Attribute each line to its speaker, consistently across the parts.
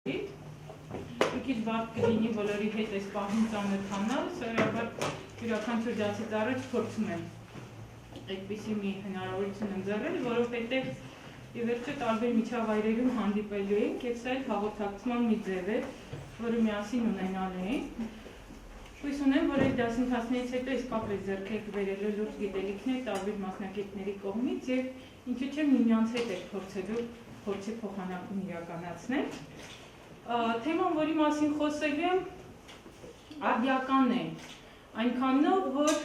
Speaker 1: Քիչ բարդ կլինի բոլորի հետ այս պահին ծանոթանալ, սովորաբար յուրաքանչյուր դասից առաջ փորձում եմ այդպիսի մի հնարավորություն ընձեռել, որովհետև ի վերջո տարբեր միջավայրերում հանդիպելու ենք եւ սա էլ հաղորդակցման մի ձև է, որը միասին ունենալու ենք։ Հույս ունեմ, որ այդ դասընթացներից հետո իսկապես ձեռք եք բերելու լուրջ գիտելիքներ տարբեր մասնակիցների կողմից եւ ինչու՞ չէ միմյանց հետ եք փորձելու փորձի փոխանակում իրականացնել։ Թեման, որի մասին խոսելու եմ, արդիականն է, այնքանով, որ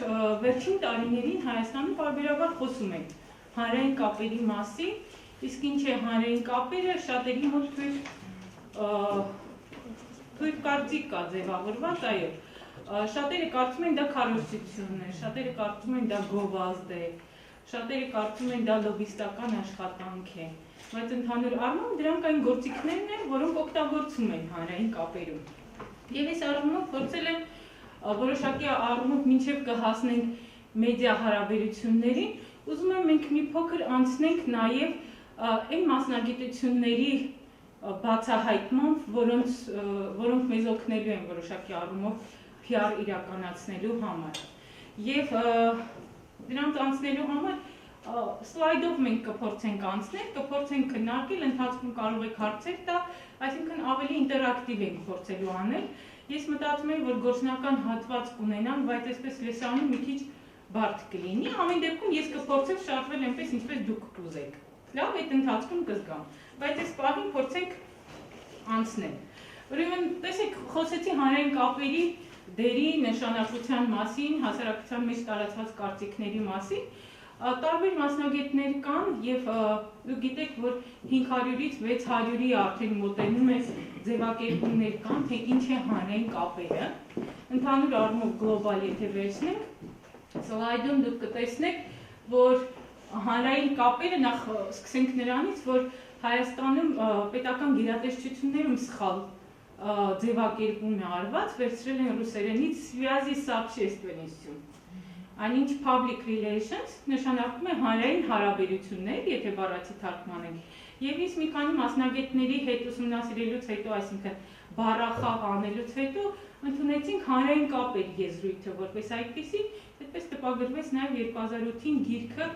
Speaker 1: վերջին տարիներին Հայաստանում պարբերաբար խոսում ենք հանրային կապերի մասին, իսկ ինչ է հանրային կապերը, շատերի մոտ թույլ կարծիք կա ձևավորված, այո, շատերը կարծում են դա քարոզություն է, շատերը կարծում են դա գովազդ է, շատերը կարծում են դա լոբիստական աշխատանք է, բայց ընդհանուր առմամբ դրանք այն գործիքներն են, որոնք օգտագործում են հանրային կապերում։ Եվ այս առումով փորձել եմ որոշակի առումով մինչև կհասնենք մեդիա հարաբերություններին, ուզում եմ մենք մի փոքր անցնենք նաև այն մասնագիտությունների բացահայտմամբ, որոնք մեզ օգնելու են որոշակի առումով PR իրականացնելու համար։ Եվ դրանց անցնելու համար սլայդով մենք կփորձենք անցնել, կփորձենք քննարկել, ընթացքում կարող եք հարցեր տալ, այսինքն ավելի ինտերակտիվ ենք փորձելու անել։ Ես մտածում եմ, որ գործնական հատված կունենան, բայց այսպես լեսանում մի քիչ բարդ կլինի, ամեն դեպքում ես կփորձեմ շարժվել այնպես, ինչպես դուք կուզեք։ Լավ, այդ ընթացքում կզգամ, բայց այս պահին փորձենք անցնել։ Ուրեմն, տեսեք, խոսեցի հանրային կապերի դերի նշանակության մասին, հասարակության մեջ տարածված կարծիքների մասին, տարբեր մասնագետներ կան եւ դուք գիտեք, որ 500-ից 600-ի արդեն մոտենում է ձևակերպումներ կան, թե ինչ է հանրային կապերը։ Ընդհանուր առումով գլոբալ եթե վերցնենք, սլայդում դուք կտեսնեք, որ հանրային կապերը նախ սկսենք նրանից, որ Հայաստանում պետական գերատեսչություններում սխալ ձևակերպում է արված, վերցրել են ռուսերենից «Связи с общественностью». Այնինչ public relations նշանակում է հանրային հարաբերություններ, եթե բառացի թարգմանենք։ Եվ ես մի քանի մասնագետների հետ ուսումնասիրելուց հետո, այսինքն բառախաղ անելուց հետո, ընդունեցինք հանրային կապեր եզրույթը որպես այդպիսի, այդպես տպագրվեց նաև 2008-ին գիրքը,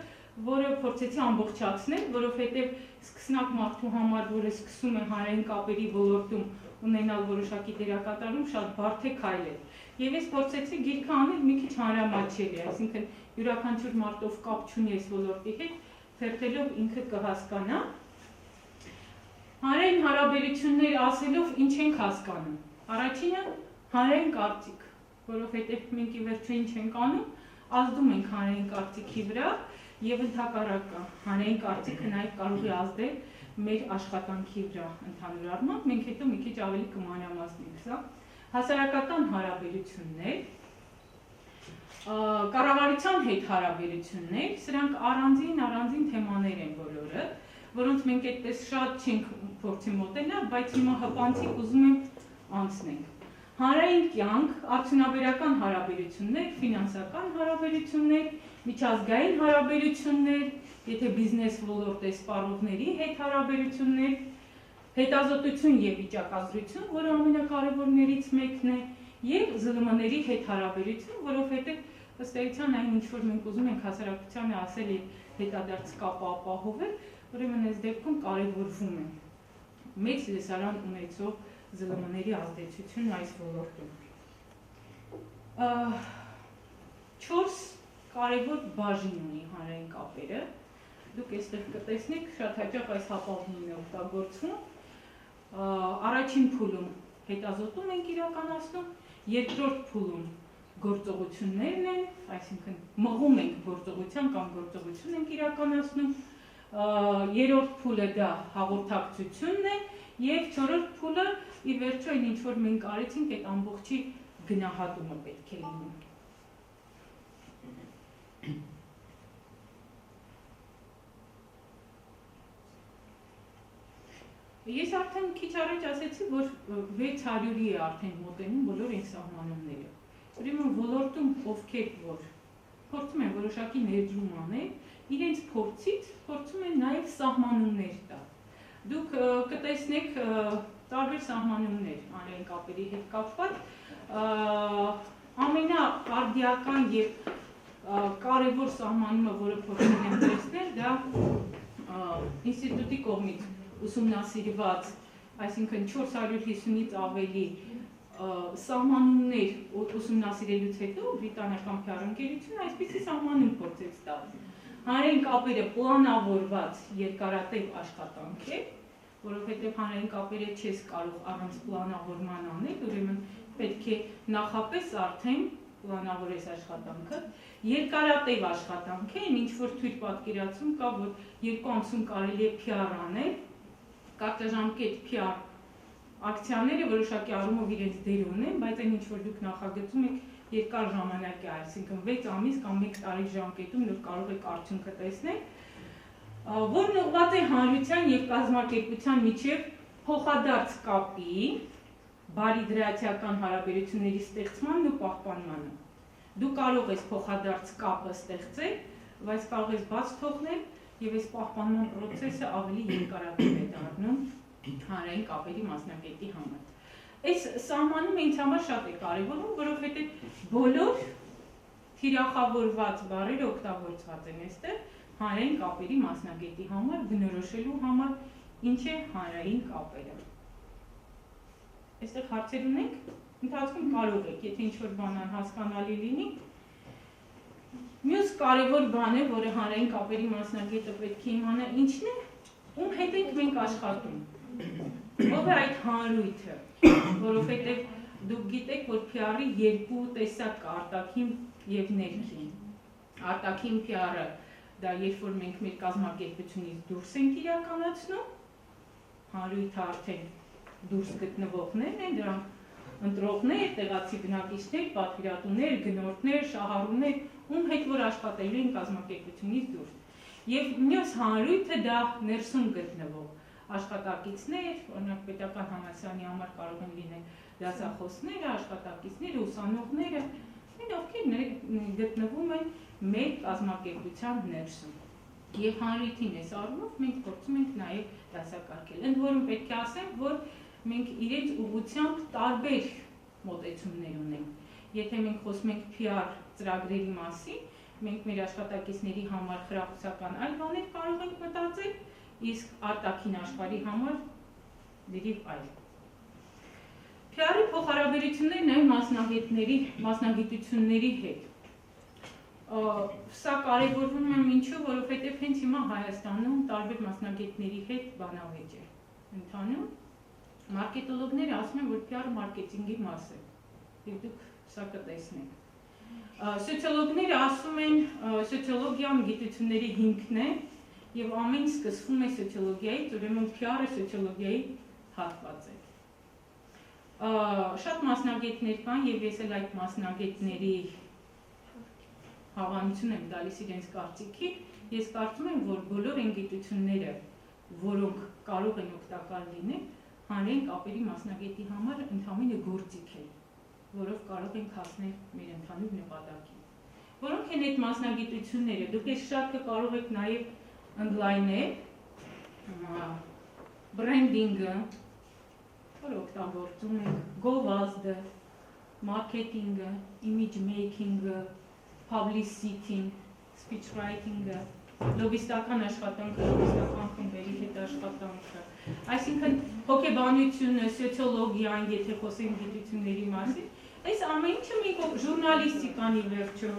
Speaker 1: որը փորձեցի ամբողջացնել, որովհետև սկսնակ մարդու համար, որը սկսում է հանրային կապերի ոլորտում ունենալ որոշակի դերակատարում, շատ բարդ է քայլ է։ Եվ ես փորձեցի գիրքը անել մի քիչ հանրամատչելի, այսինքն յուրաքանչյուր մարդով կապ չունի այս ոլորտի հետ, թերթելով ինքը կհասկանա։ Հանրային հարաբերություններ ասելով ինչ ենք հասկանում։ Առաջինը հանրային կարծիք, որովհետև մենք ի վերջո ինչ ենք անում, ազդում ենք հանրային կարծիքի վրա եւ ընդհակառակը հանրային կարծիքը նաեւ կարող է ազդել մեր աշխատանքի վրա ընդհանուր առմամբ, մենք հետո մի քիչ ավելի կմանրամասնենք սա։ Հասարակական հարաբերություններ, կառավարության հետ հարաբերություններ, սրանք առանձին թեմաներ են բոլորը, որոնց մենք այդպես շատ չենք փորձի մոտենալ, բայց հիմա հպանցիկ ուզում ենք անցնենք։ Հանրային կյանք, արդյունաբերական հարաբերություններ, ֆինանսական հարաբերություններ, միջազգային հարաբերություններ, եթե բիզնես ոլորտ է սպառողների հետ հարաբերություններ, հետազոտություն եւ վիճակազրույցություն, որը ամենակարևորներից մեկն է, եւ ԶԼՄ-ների հետ հարաբերություն, որովհետեւ ըստ էության այն ինչ որ մենք ուզում ենք հասարակությանը ասել եւ հետադարձ կապը ապահովել, ուրեմն այս դեպքում կարևորվում է մեծ լեսարան ունեցող ԶԼՄ-ների ազդեցությունն այս ոլորտում։ 4 կարևոր բաժին ունի հանրային կապերը։ Դուք այստեղ կտեսնեք, շատ հաճախ այս հապավումն է օգտագործվում։ Առաջին փուլում հետազոտում ենք իրականացնում, երկրորդ փուլում գործողություններն են, այսինքն մղում ենք գործողության կամ գործողություն ենք իրականացնում, երրորդ փուլը դա հաղորդակցությունն է եւ չորրորդ փուլը ի վերջո այն ինչ որ մենք արեցինք, այդ ամբողջի գնահատումը պետք է լինի։ Ես արդեն քիչ առաջ ասեցի, որ 600-ի է արդեն մոտենում բոլոր այն սահմանումները։ Ուրեմն ոլորտում ովքեր որ փորձում են որոշակի ներդրում անել, իրենց փորձից փորձում են նաև սահմանումներ տալ։ Դուք կտեսնեք տարբեր սահմանումներ հանրային կապերի հետ կապված, ամենաարդիական եւ կարևոր սահմանումը, որը փորձում եմ տեսնել, դա ինստիտուտի կողմից ուսումնասիրված, այսինքն 450-ից ավելի սահմանումներ ուսումնասիրելուց հետո բրիտանական PR ընկերությունը այսպիսի սահմանում փորձեց տալ։ Հանրային կապերը պլանավորված երկարատև աշխատանք է, որովհետև հանրային կապերը չես կարող առանց պլանավորման անել, ուրեմն պետք է նախապես արդեն պլանավորես աշխատանքը, երկարատև աշխատանք է, ինչ որ թույլ պատկերացում կա, որ 2 ամսում կարելի է PR անել, կարճաժամկետ PR ակցիաները որոշակի առումով իրենց դեր ունեն, բայց այն ինչ որ դուք նախագծում եք երկար ժամանակ է, այսինքն 6 ամիս կամ 1 տարի ժամկետում դուք կարող եք արդյունքը տեսնել, որն ուղղված է հանրության եւ կազմակերպության միջև փոխադարձ կապի, բարիդրացիական հարաբերությունների ստեղծմանն ու պահպանմանը։ Դու կարող ես փոխադարձ կապը ստեղծել, բայց կարող ես բաց թողնել եւ այս պահպանման process-ը ավելի երկարատև է դառնում հանրային կապերի մասնակետի համար։ Այս սահմանումը ինձ համար շատ է կարևորում, որովհետեւ բոլոր թիրախավորված բառերը օգտագործված են այստեղ հանրային կապերի մասնակետի համար, բնորոշելու համար, ինչ է հանրային կապերը։ Այստեղ հարցեր ունենք, ընթացքում կարող եք, եթե ինչ-որ բան անհասկանալի լինի։ Մյուս կարևոր բանը, որը հանրային կապերի մասնակետը պետք է իմանա, ինչն է, ում հետ ենք մենք աշխատում։ Ով է այդ հանրույթը, որովհետև դուք գիտեք, որ PR-ի երկու տեսակ կա, արտաքին եւ ներքին։ Արտաքին PR-ը դա երբ որ մենք մեր կազմակերպությունից դուրս ենք իրականացնում, հանրույթը արդեն դուրս գտնվողներն են, դրանք ընտրողներ, տեղացի բնակիչներ, պատվիրատուներ, գնորդներ, շահառուներ, ում հետ որ աշխատելու են կազմակերպությունից դուրս։ Եվ մյուս հանրույթը դա ներսում գտնվող աշխատակիցներ, օրինակ պետական համալսարանի համար կարող են լինել դասախոսները, աշխատակիցները, ուսանողները, ովքեր գտնվում են մեր կազմակերպության ներսում։ Եվ հանրույթին այս առումով մենք փորձում ենք նաև դասակարգել։ Ընդ որում պետք է ասեմ, որ մենք իրենց ուղղությամբ տարբեր մոտեցումներ ունենք։ Եթե մենք խոսում ենք PR ծրագրերի մասին, մենք մեր աշխատակիցների համար խրախուսական այլ բաներ կարող ենք մտածել, իսկ արտաքին աշխարհի համար դեպի այլ։ PR-ի փոխհարաբերություններն այն մասնագիտությունների հետ։ Սա կարևորվում է ինչու, որովհետև հենց հիմա Հայաստանում տարբեր մասնագետների հետ բանավեճ է ընթանում։ Մարքետոլոգները ասում են, որ PR-ը մարքեթինգի մաս է, եւ դուք սա կտեսնեք։ Սոցիոլոգները ասում են, սոցիոլոգիան գիտությունների հիմքն է եւ ամեն ինչ սկսվում է սոցիոլոգիայից, ուրեմն PR-ը սոցիոլոգիայի հատված է։ Շատ մասնագետներ կան եւ ես էլ այդ մասնագետների հավանություն եմ տալիս իրենց կարծիքի, ես կարծում եմ, որ բոլոր այն գիտությունները, որոնք կարող են օգտակար լինել, հանրային կապերի մասնագետի համար ընդհանրապես գործիք է, որով կարող ենք հասնել մեր ընդհանուր նպատակին։ Որոնք են այդ մասնագիտությունները, դուք այս շարքը կարող եք նաև ընդլայնել, բրենդինգը, որ օգտագործում ենք, գովազդը, մարքեթինգը, image making-ը, publicity, speech writing-ը, լոբիստական աշխատանքը, լոբիստական խմբերի հետ աշխատանքը, այսինքն հոգեբանությունը, սոցիոլոգիան, եթե խոսենք գիտությունների մասին, այս ամեն ինչը մենք ժուրնալիստիկան ի վերջո,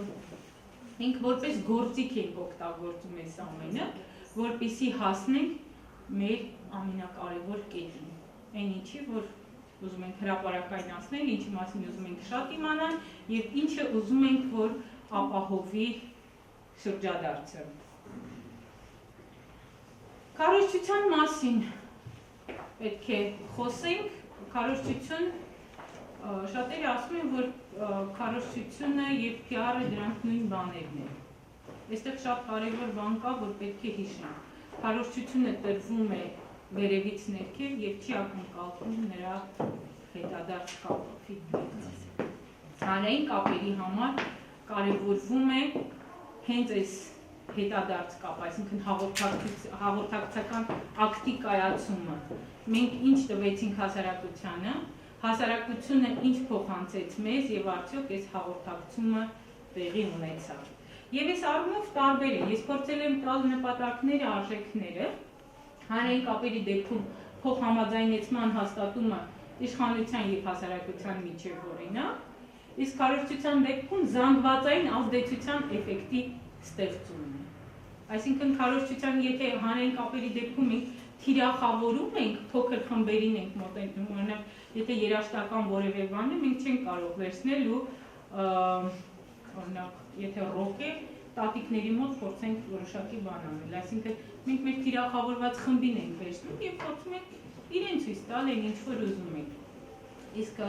Speaker 1: մենք որպես գործիք ենք օգտագործում այս ամենը, որպեսզի հասնենք մեր ամենակարևոր կետին, այն ինչի, որ ուզում ենք հրապարակայնացնել, ինչի մասին ուզում ենք շատ իմանալ եւ ինչը ուզում ենք, որ ապահովի շրջադարձը։ Քարոզչության մասին պետք է խոսենք, քարոզչություն շատերը ասում են, որ քարոզչությունը եւ PR-ը դրանք նույն բաներն են։ Այստեղ շատ կարևոր բան կա, որ պետք է հիշենք։ Քարոզչությունը տրվում է վերևից ներքև եւ չի ակնկալվում նրա հետադարձ կապը։ Հանրային կապերի համար կարևորվում է հենց այս հետադարձ կապ, այսինքն հաղորդակցական ակտի կայացումը։ Մենք ինչ տվեցինք հասարակությանը, հասարակությունը ինչ փոխանցեց մեզ եւ արդյոք այս հաղորդակցումը տեղի ունեցավ։ Եվ այս առումով տարբեր է, ես փորձել եմ տալ նպատակները, արժեքները, հանրային կապերի դեպքում փոխհամաձայնեցման հաստատումը իշխանության եւ հասարակության միջև օրինակ, իսկ քարոզչության դեպքում զանգվածային ազդեցության էֆեկտի ստեղծումն է։ Այսինքն քարոզչության եթե հանրային կապերի դեպքում մենք թիրախավորում ենք, փոքր խմբերին ենք մոտենում, օրինակ, եթե երաժշտական որևէ բան է, մենք չենք կարող վերցնել ու օրինակ, եթե ռոք է, տատիկների մոտ փորձենք որոշակի բան անել, այսինքն մենք մեր թիրախավորված խմբին ենք վերցնում եւ փորձում ենք իրեն ցույց տալ այն ինչ որ ուզում ենք։ Իսկ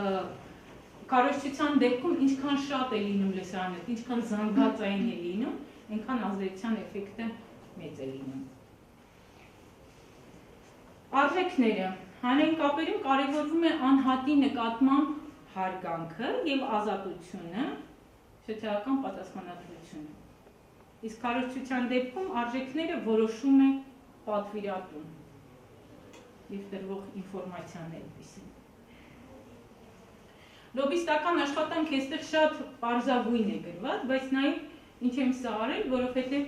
Speaker 1: քարոզչության դեպքում ինչքան շատ է լինում լսարանը, ինչքան զանգվածային է լինում, այնքան ազդեցության էֆեկտը մեծ է լինում։ Արժեքները հանրային կապերում կարևորվում է անհատի նկատմամբ հարգանքը եւ ազատությունը, սոցիալական պատասխանատվությունը։ Իսկ քարոզչության դեպքում արժեքները որոշում է պատվիրատուն եւ տրվող ինֆորմացիան այդպիսին։ Լոբիստական աշխատանք այստեղ շատ պարզագույն է գրված, բայց նաեւ ինչ եմ սա արել, որովհետեւ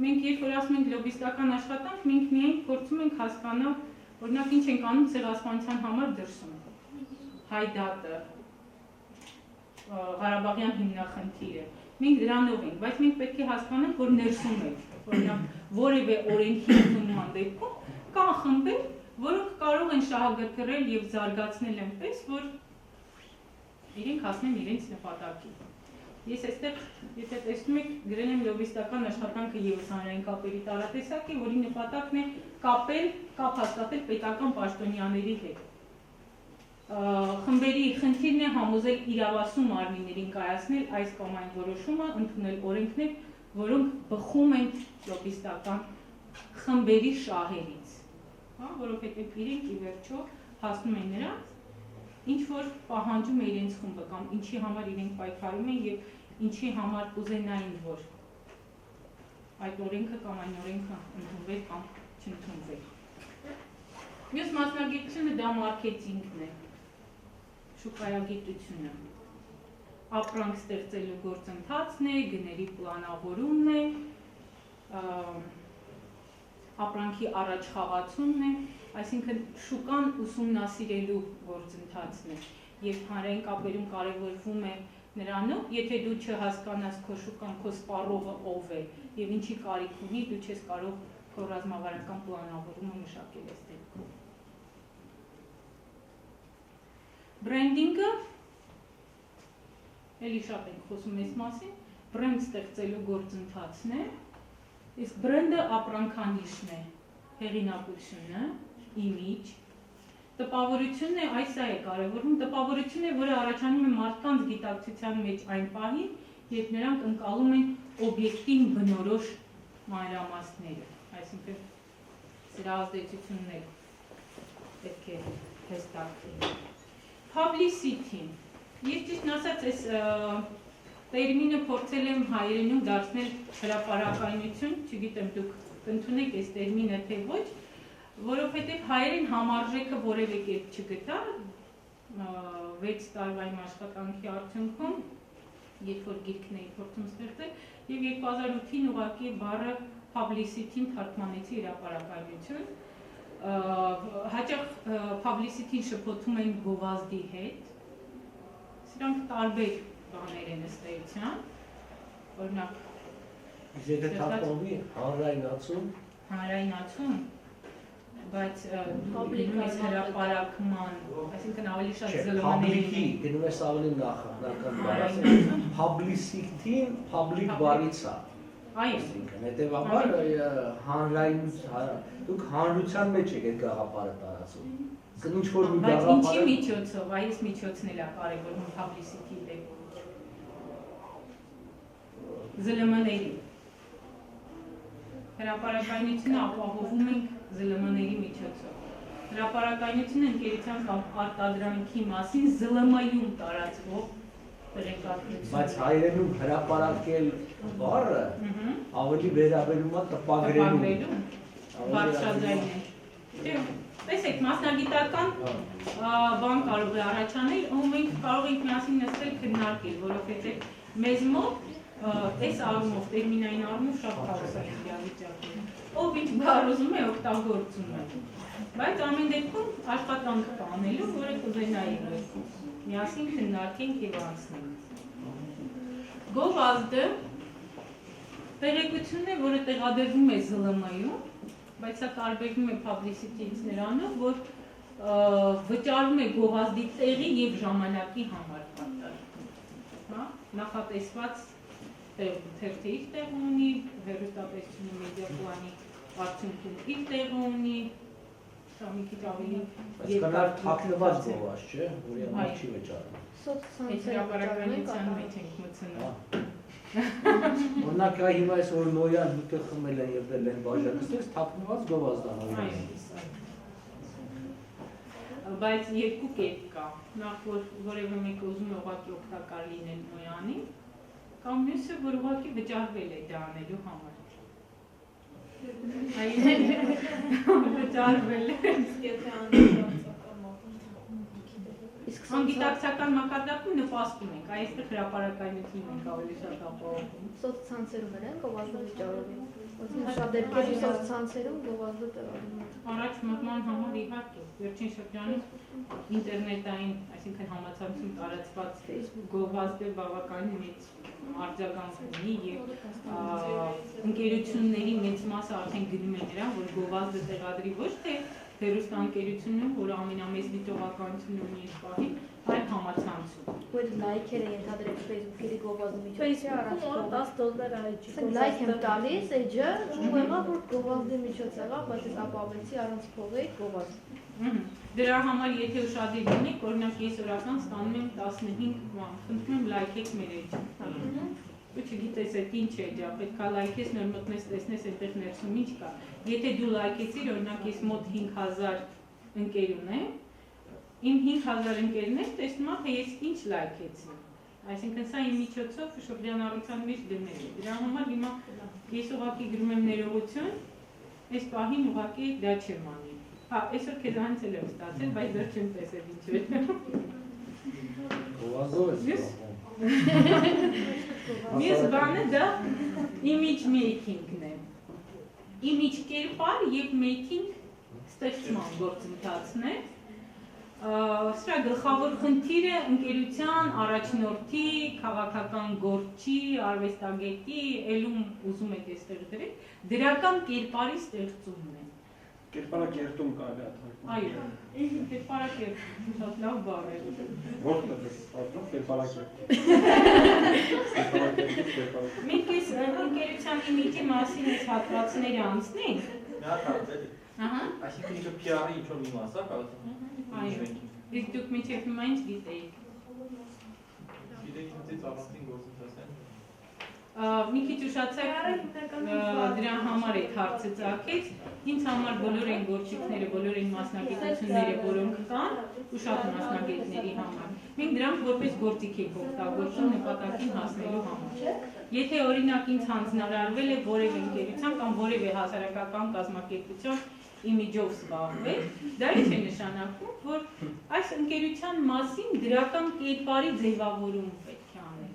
Speaker 1: մենք երբ որ ասում ենք լոբիստական աշխատանք, մենք միայն փորձում ենք հասկանալ, օրինակ ինչ ենք անում ցեղասպանության համար դրսում։ Հայդատը, Ղարաբաղյան հիմնախնդիրը։ Մենք դրանով ենք, բայց մենք պետք է հասկանանք, որ ներսում ենք, օրինակ որևէ օրենքի ընդունման դեպքում կան խմբեր, որոնք կարող են շահագրգռել եւ զարգացնել այնպես, որ իրենք հասնեն իրենց նպատակին։ Ես այստեղ, եթե տեսնում եք, գրել եմ լոբիստական աշխատանքը եւս հանրային կապերի տարատեսակ է, որի նպատակն է կապ հաստատել պետական պաշտոնյաների հետ։ Խմբերի խնդիրն է համոզել իրավասու մարմիններին կայացնել այս կամ այն որոշումը, ընդունել օրենքներ, որոնք բխում են լոբիստական խմբերի շահերից, որովհետև իրենք ի վերջո հասնում են նրանց, ինչ որ պահանջում է իրենց խումբը կամ ինչի համար իրենք պայքարում են եւ ինչի համար կուզենային, որ այդ օրենքը կամ այն օրենքը ընդունվեր կամ չընդունվեր։ Մյուս մասնագիտությունը դա մարքեթինգն է, շուկայագիտությունը, ապրանք ստեղծելու գործընթացն է, գների պլանավորումն է, ապրանքի առաջխաղացումն է, այսինքն շուկան ուսումնասիրելու գործընթացն է եւ հանրային կապերում կարեւորվում է նրանով, եթե դու չհասկանաս քո շուկան, քո սպառողը ով է եւ ինչի կարիք ունի, դու չես կարող քո ռազմավարական պլանավորումը մշակել այս դեպքում։ Բրենդինգը էլի շատ ենք խոսում այս մասին, բրենդ ստեղծելու գործընթացն է, իսկ բրենդը ապրանքանիշն է, հեղինակությունը, իմիջ, տպավորությունն է, այս է կարևորում, տպավորություն է, որը առաջանում է մարդկանց գիտակցության մեջ այն պահին, երբ նրանք ընկալում են օբյեկտին բնորոշ մանրամասները, այսինքն սրա ազդեցությունն է պետք է հստակ։ Publicity-ն, ես ճիշտն ասած այս տերմինը փորձել եմ հայերենում դարձնել հրապարակայնություն, չգիտեմ դուք կընդունեք այս տերմինը թե ոչ, որովհետև հայերեն համարժեքը որևէ կերպ չգտա 6 տարվա իմ աշխատանքի արդյունքում, երբ որ գիրքն էի փորձում ստեղծել, եւ 2008-ին ուղղակի բառը publicity-ն թարգմանեցի հրապարակայնություն, հաճախ publicity-ն շփոթում են գովազդի հետ, սրանք տարբեր բաներ են ըստ էության, օրինակ,
Speaker 2: եթե թարգմանվի
Speaker 1: հանրայնացում, բայց լինում է հրապարակման, այսինքն ավելի շատ զլմ-ների
Speaker 2: գնում ես ավելի նախնական publicity-ն public բառից է։
Speaker 1: Այո։
Speaker 2: Հետևաբար դուք հանրության մեջ եք այդ գաղափարը տարածում։ Ինչ որ մի
Speaker 1: բայց ինչի միջոցով, այս միջոցն էլ է կարևորում publicity-ի դեպքում։ ԶԼՄ-ների։ Հրապարակայնությունը ապահովում ենք ԶԼՄ-ների միջոցով։ Հրապարակայնությունը ընկերության կամ արտադրանքի մասին ԶԼՄ-ում տարածվող
Speaker 2: Բայց հայերենում հրապարակել բառը ավելի վերաբերում է տպագրելուն։
Speaker 1: Բարձրաձայն է։ Տեսեք, մասնագիտական բան կարող է առաջանել, ու մենք կարող ենք միասին նստել քննարկել, որովհետև մեզ մոտ այս առումով, տերմինային առումով շատ քաոս է իրավիճակում։ Ով ինչ բառ ուզում է օգտագործում է։ Բայց ամեն դեպքում աշխատանք կա անելու, որը կուզենայի միասին քննարկենք եւ անցնենք։ Գովազդը տեղեկությունն է, որը տեղադրվում է ԶԼՄ-ում, բայց սա տարբերվում է publicity-ից նրանով, որ վճարում է գովազդի տեղի եւ ժամանակի համար պատասխան։ Նախատեսված թերթի իր տեղ ունի, հեռուստատեսությունը մեդիա պլանի արդյունքում իր տեղ ունի, սա մի քիչ ավելի
Speaker 2: երկար թաքնված գովազդ չէ, որի համար չի վճարում։
Speaker 1: Այս հրապարակայնության մեջ ենք մտցնում։
Speaker 2: Օրինակ հիմա այս որ նոյան դուք խմել են եւ դել են բաժանեցին, թաքնված գովազդ է։
Speaker 1: Բայց երկու կերպ կա։ Նախ որ որևէ մեկը ուզում է ուղղակի օգտակար լինել նոյանին, կամ մյուսը որ ուղղակի վճարվել է դա անելու համար։ Վճարվել է։ Անգիտակցական մակարդակում նպաստում ենք, այստեղ հրապարակայնություն ենք ավելի շատ ապահովում։
Speaker 3: Սոցցանցերում են գովազդը վճարում։ Շատ դեպքերում սոցցանցերում գովազդը տեղադրում են։
Speaker 1: Առաջ մտման համար իհարկե, վերջին շրջանում ինտերնետային, այսինքն համացանցում տարածված գովազդը բավականին մեծ արձագանք ունի եւ ընկերությունների մեծ մասը արդեն գնում է նրան, որ գովազդը տեղադրի ոչ թե հեռուստաընկերությունում, որը ամենամեծ դիտողականություն ունի այս պահին, այլ համացանցում։
Speaker 3: Որ լայքերը ենթադրել Facebook-ի գովազդի միջոցով։
Speaker 4: $10 այջի։
Speaker 3: Լայք եմ տալիս, էջը, ու եղավ որ գովազդի միջոց եղավ, բայց ես ապավեցի առանց փողի գովազդ։
Speaker 1: Դրա համար եթե ուշադիր լինեք, օրինակ ես օրական ստանում եմ 15 բան, խնդրում եմ լայքեք մեր էջը։ Ու չգիտես այդ ինչ է դա, պետք է լայքես, նոր մտնես, տեսնես այնտեղ ներսում ինչ կա։ Եթե դու լայքեցիր, օրինակ ես մոտ 5000 ընկեր ունեմ, իմ 5000 ընկերներ տեսնում են, թե ես ինչ լայքեցի։ Այսինքն սա իմ միջոցով շրջանառության մեջ դնել է։ Դրա համար հիմա ես ուղղակի գրում եմ ներողություն, այս պահին ուղղակի դա չեմ անի։ Հա, այսօր քեզանից էլ եմ ստացել, բայց դեռ չեմ տեսել ինչ է։
Speaker 2: Գովազդով է։
Speaker 1: Մյուս բանը դա image making-ն է։ Image կերպար եւ making ստեղծման գործընթացն է։ Սրա գլխավոր խնդիրը ընկերության առաջնորդի, քաղաքական գործի, արվեստագետի, ելում ուզում եք այստեղ դրել, դրական կերպարի ստեղծումն է։
Speaker 5: Կերպարակերտում կարելի է թարգմանել։
Speaker 1: Այո, կերպարակերտ, շատ լավ բառ է։
Speaker 5: Որտե՞ղ է պատրաստվում կերպարակերտ։
Speaker 1: Մենք այս ընկերության իմիջի մասին այս հատվածները անցնենք։
Speaker 6: Նա կարծել։
Speaker 1: Ահա։
Speaker 6: Այսինքն ինքը PR-ի ինչ-որ մի մաս է, կարող է։
Speaker 1: Այո։ Իսկ դուք մինչև հիմա ինչ գիտեիք։
Speaker 6: Գիտեք, ինձ առանցին գործընթաց են։
Speaker 1: Մի քիչ ուշացեք դրա համար այդ հարցը ծագեց։ Ինձ համար բոլոր այն գործիքները, բոլոր այն մասնագիտությունները, որոնք կան, ու շատ մասնագետների համար։ Մենք դրանք որպես գործիք ենք օգտագործում նպատակին հասնելու համար։ Եթե օրինակ ինձ հանձնարարվել է որևէ ընկերության կամ որևէ հասարակական կազմակերպության իմիջով զբաղվել, դա ինչ է նշանակում, որ այս ընկերության մասին դրական կերպարի ձևավորում պետք է անել։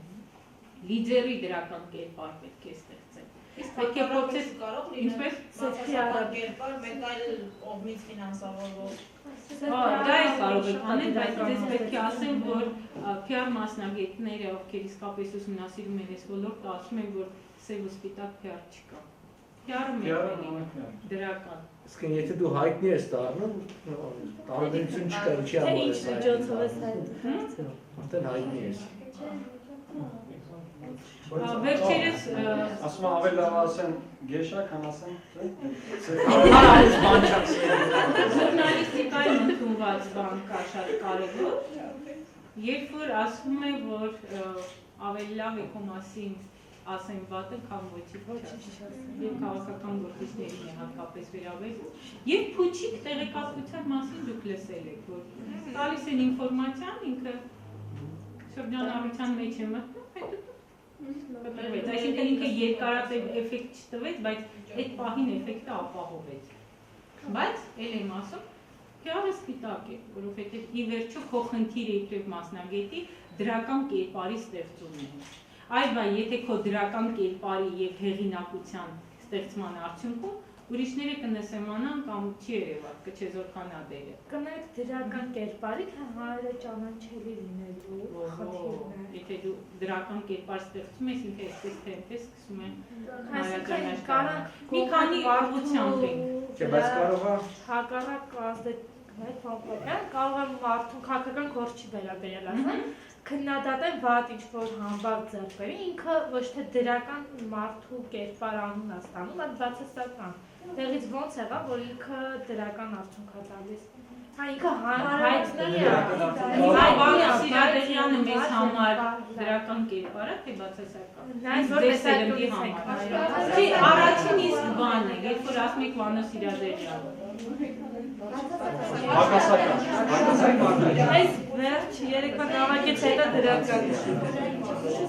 Speaker 1: Լիդերի դրական կերպար պետք է ստեղծել։ Պետք է process
Speaker 4: կարող
Speaker 1: ինչպես
Speaker 4: սոցիալական կերպար, մեկ այլ կողմից ֆինանսավորվող։
Speaker 1: Դա է կարող եք անել, բայց ես պետք է ասեմ, որ PR մասնագետները, ովքեր իսկապես ուսումնասիրում են այս ոլորտը, ասում են, որ սև ու սպիտակ PR չկա։ PR-ը մեկ դրական։
Speaker 2: Իսկ եթե դու հայտնի ես դառնում, տարբերություն չկա, ինչի համար ես հայտնի։ Արդեն հայտնի ես։
Speaker 1: Վերջերս
Speaker 5: Ասում ավելի լավ ասեն գեշա, քան ասեն
Speaker 1: ժուրնալիստիկայում ընդունված բան կա շատ կարևոր, երբ որ ասվում է, որ ավելի լավ է քո մասին ասեն վատը, քան ոչինչ եւ քաղաքական գործիչներին է հատկապես վերաբերում, եւ փուչիկ տեղեկատվության մասին դուք լսել եք, որ տալիս են ինֆորմացիան, ինքը շրջանառության մեջ է մտնում, հետո կտրվեց, այսինքն ինքը երկարատև էֆեկտ չտվեց, բայց այդ պահին էֆեկտը ապահովեց, բայց էլ եմ ասում, PR-ը սպիտակ է, որովհետև ի վերջո քո խնդիրը իբրև մասնագետի դրական կերպարի ստեղծումն է, այլ բայ եթե քո դրական կերպարի եւ հեղինակության ստեղծման արդյունքում ուրիշները կնսեմանան կամ չի երևալ, կչեզոր խանադերը։
Speaker 3: Կնայեք դրական կերպարի, թե հարը ճանաչելի լինելու խնդիրն է։
Speaker 1: Եթե դու դրական կերպար ստեղծում ես, ինքը այսպես թե այնպես սկսում են
Speaker 3: Այսինքն կարանք
Speaker 1: մի քանի ուղղությամբ են։
Speaker 2: Չէ, բայց կարող է
Speaker 3: հակառակ ազդեցիկ կարող է մարդուն քաղաքական գործի վերաբերել ասել, քննադատել վատ ինչ-որ համբավ ձեռք բերի, ինքը ոչ թե դրական մարդու կերպար անուն է ստանում, այլ բացասական։ Տեղից ոնց եղավ, որ ինքը դրական արդյունք է տալիս։ Հա ինքը հայտնի է։
Speaker 1: Վանո Սիրադեղյանը մեզ համար դրական կերպար է, թե բացասական։
Speaker 3: Նայած որ տեսակետից ենք։
Speaker 1: Չի, առաջին իսկ բան է, երբ որ ասում եք Վանո Սիրադեղյանը։
Speaker 3: Այս վերջ երեկվա նավակից հետո դրական։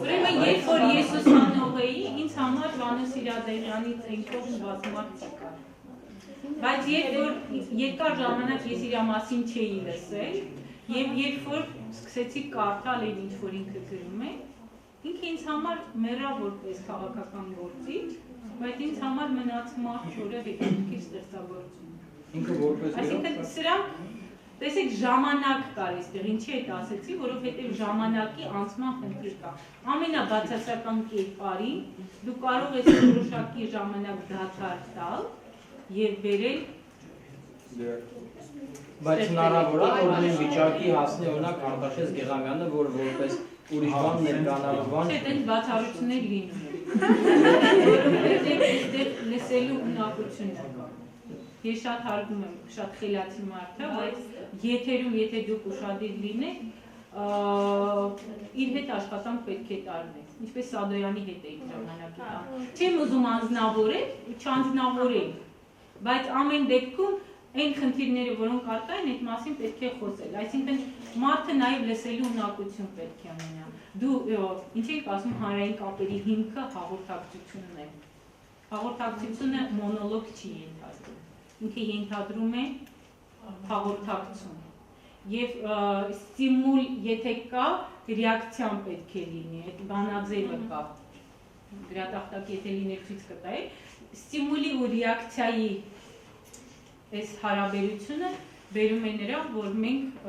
Speaker 1: Ուրեմն երբ որ ես ուսանող էի, ինձ համար Վանո Սիրադեղյանի ծենքով բազմած չկար։ Բայց երբ որ երկար ժամանակ ես իր մասին չէի լսել, եւ երբ որ սկսեցի կարդալ այն ինչ որ ինքը գրում է, ինքը ինձ համար մեռավ որպես քաղաքական գործիչ, բայց ինձ համար մնաց մարդ, որը հետաքրքիր ստեղծագործում է։
Speaker 2: ինքը որպես
Speaker 1: Այսինքն սրանք տեսեք ժամանակ կար այստեղ, ինչի հետ ասեցի, որովհետև ժամանակի անցման խնդիր կա։ Ամենաբացասական կերպարին դու կարող ես որոշակի ժամանակ դադար տալ եւ բերել
Speaker 7: Բայց հնարավոր է որ նույն վիճակի հասնի օրինակ Արտաշես Գեղամյանը, որ որպես ուրիշ բան ներկանալու բան
Speaker 1: Չէ, դες բացառություններ լինում են։ Որովհետև այստեղ լսելու ունակությունը կա։ Ես շատ հարգում եմ, շատ խելացի մարդ է, բայց եթերում, եթե դուք ուշադիր լինեք, իր հետ աշխատանք պետք է տարվեք, ինչպես Սադոյանի հետ էիք ժամանակի տան։ Չեմ ուզում անձնավորել, չանձնավորել, բայց ամեն դեպքում այն խնդիրները, որոնք արկա են, այդ մասին պետք է խոսել, այսինքն մարդը նաև լսելու ունակություն պետք է ունենա։ Դու ինչ եք ասում հանրային կապերի հիմքը հաղորդակցությունն է։ Հաղորդակցությունը մոնոլոգ չի ենթադրում։ Ինքը ենթադրում է հաղորդակցություն։ Եվ ստիմուլ, եթե կա, ռեակցիան պետք է լինի, այդ բանաձևը կա։ Գրատախտակ եթե լիներ ցույց կտայի, ստիմուլի ու ռեակցիայի այս հարաբերությունը բերում է նրան, որ մենք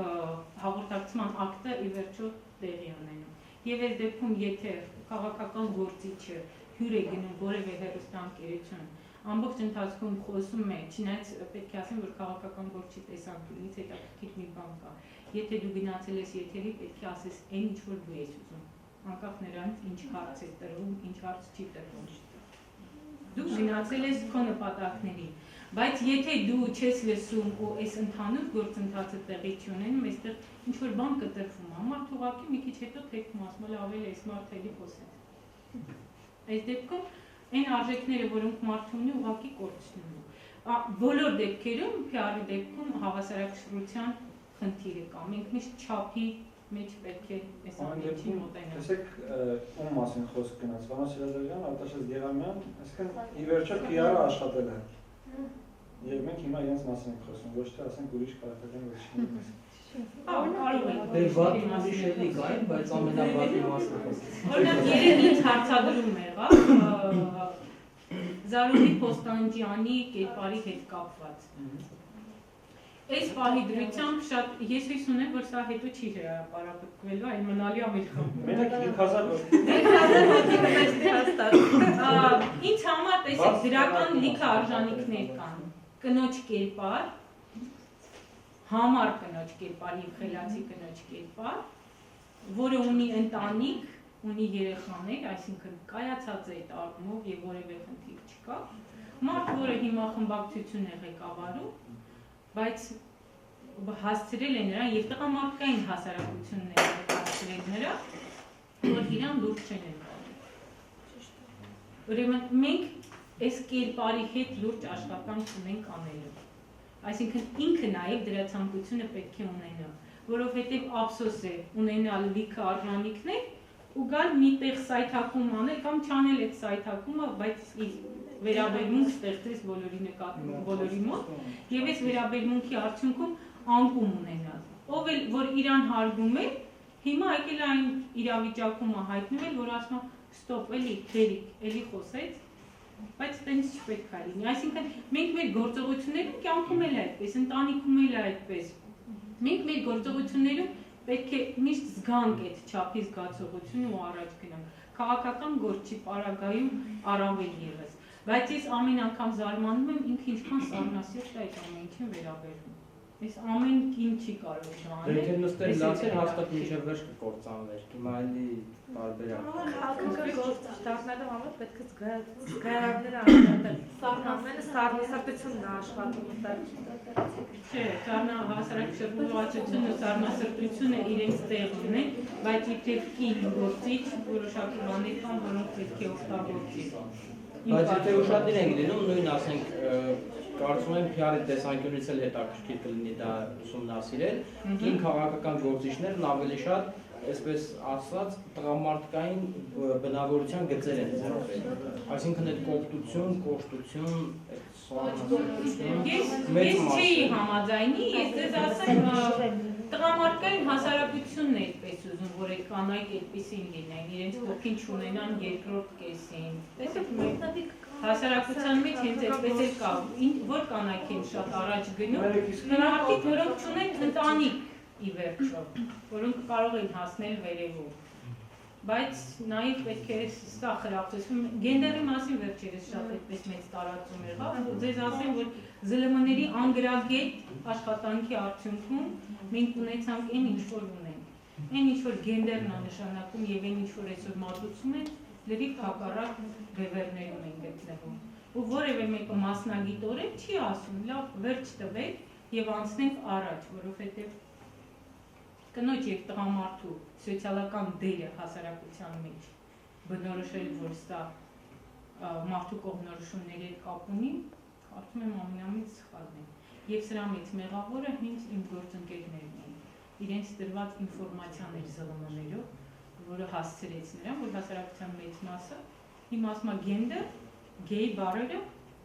Speaker 1: հաղորդակցման ակտը ի վերջո տեղի ունենում։ Եվ այս դեպքում, եթե քաղաքական գործիչը հյուր է գնում որևէ հեռուստաընկերություն, ամբողջ ընթացքում խոսում է, չնայած պետք է ասեմ, որ քաղաքական գործի տեսանկյունից հետաքրքիր մի բան կա։ Եթե դու գնացել ես եթերի, պետք է ասես այն ինչ որ դու ես ուզում, անկախ նրանից ինչ հարց է տրվում, ինչ հարց չի տրվում։ Դու գնացել ես քո նպատակներին, բայց եթե դու չես լսում ու այս ընդհանուր գործընթացը տեղի չունենում, այստեղ ինչ որ բան կտրվում է, մարդ ուղղակի մի քիչ հետո թեքվում ասում, ավելի էս մարդ էլի խոսեց։ Այս դեպքում այն արժեքները, որոնք մարդը ունի, ուղղակի կորցնում է։ Բոլոր դեպքերում, PR-ի դեպքում հավասարակշռության խնդիրը կա։ Մենք միշտ չափի մեջ պետք է այս ամենին մոտենալ։
Speaker 5: Տեսեք, ում մասին խոսք գնաց, Վանո Սիրադեղյան, Արտաշես Գեղամյան, այսինքն ի վերջո PR-ը աշխատել է։ Եվ մենք հիմա իրենց մասին ենք խոսում, ոչ թե ասենք ուրիշ քաղաքական գործիչների մասին։
Speaker 7: Դե վատ ուրիշների կային, բայց ամենավատի մասն է խոսում։
Speaker 1: Օրինակ երեք ինձ հարցադրում եղավ Զարուհի Փոստանջյանի կերպարի հետ կապված։ Այս պահի դրությամբ շատ ես հույս ունեմ, որ սա հետո չի հրապարակվելու, այն մնալի Ամերիկայում։
Speaker 5: Մենակ 5000
Speaker 1: Ինձ համար տեսեք դրական լիքը արժանինքներ կան։ Կնոջ կերպար, համար կնոջ կերպար եւ խելացի կնոջ կերպար, որը ունի ընտանիք, ունի երեխաներ, այսինքն կայացած է այդ առումով եւ որևէ խնդիր չկա։ Մարդ, որը հիմա խմբակցություն է ղեկավարում, բայց հասցրել է նրան եւ տղամարդկային հասարակությունները հասցրել նրան, որ իրան լուրջ չեն ընկալում։ Ուրեմն մենք այս կերպարի հետ լուրջ աշխատանք ունենք անելու։ Այսինքն ինքը նաեւ դրա ցանկությունը պետք է ունենա։ որովհետև ափսոս է ունենալ լիքը արժանինքներ ու գալ մի տեղ սայթակում անել կամ չանել այդ սայթակումը, բայց վերաբերմունք ստեղծես բոլորի մոտ եւ այս վերաբերմունքի արդյունքում անկում ունենալ։ Ով էլ որ իրան հարգում է, հիմա եկել է այն իրավիճակումը հայտնվել, որ ասում է ստոպ, էլի խոսեց, բայց տենց չպետք է լինի։ Այսինքն մենք մեր գործողություններում կյանքում էլ այդպես, ընտանիքում էլ այդպես։ Մենք մեր գործողություններում պետք է միշտ զգանք այդ չափի զգացողությունը ու առաջ գնանք։ Քաղաքական գործ չի պարագայում առավել ևս։ Բայց ես ամեն անգամ զարմանում եմ ինքը ինչքան սառնասիրտ է այդ ամեն ինչին վերաբերվում։ Այս ամեն կին չի կարող դա անել։
Speaker 7: Եթե նստել լացեր հաստատ մինչև վերջ կկործանվեր։ Հիմա էլի տարբերակ։
Speaker 3: Քաղաքական գործ դառնալու համար պետք է զգայարանները աշխատել։ Ամենը սառնասրտությունն է աշխատում դա։
Speaker 1: Չէ, հասարակաշրջանությունը ու սառնասրտությունը իրենց տեղն ունեն, բայց իբրև կին գործիչ որոշակի բաներ կան, որոնք պետք է օգտագործի։
Speaker 7: Բայց եթե ուշադիր ենք լինում, նույն ասենք կարծում եմ PR-ի տեսանկյունից էլ հետաքրքիր կլինի դա ուսումնասիրել, կին քաղաքական գործիչներն ավելի շատ, այսպես ասած, տղամարդկային բնավորության գծեր են ձեռքբերում։ Այսինքն այդ կոպտություն, կոշտություն, այդ սովորություն։
Speaker 1: Ես չի համաձայնի, ես ձեզ ասեմ, տղամարդկային հասարակությունն է այդպես ուզում, որ այդ կանայք այդպեսին լինեն, իրենց ոգին չունենան երկրորդ կեսին։ Հասարակության մեջ հենց այդպես էլ կա, որ կանայք են շատ առաջ գնում, մարդիկ, որոնք չունեն ընտանիք ի վերջո, որոնք կարող են հասնել վերևում։ Բայց նաև պետք է սա խրախուսում, գենդերի մասին վերջերս շատ այդպես մեծ տարածում եղավ, ձեզ ասեմ, որ ԶԼՄ-ների անգրագետ աշխատանքի արդյունքում մենք ունեցանք այն ինչ որ ունենք, այն ինչ որ գենդերն է նշանակում եւ այն ինչ որ այսօր մատուցում են, լրիվ հակառակ բևեռներում են գտնվում։ Ու որևէ մեկը մասնագիտորեն չի ասում, լավ, վերջ տվեք եւ անցնենք առաջ, որովհետեւ կնոջ եւ տղամարդու սոցիալական դերը հասարակության մեջ բնորոշել, որ սա մարդու կողմնորոշումների կապ ունի, կարծում եմ ամենամեծ սխալն է։ Եվ սրա մեծ մեղավորը հենց իմ գործընկերներն են։ Իրենց տրված ինֆորմացիաներ ԶԼՄ-ներով, որը հասցրեց նրան, որ հասարակության մեծ մասը հիմա ասում է գենդեր, գեյ բառերը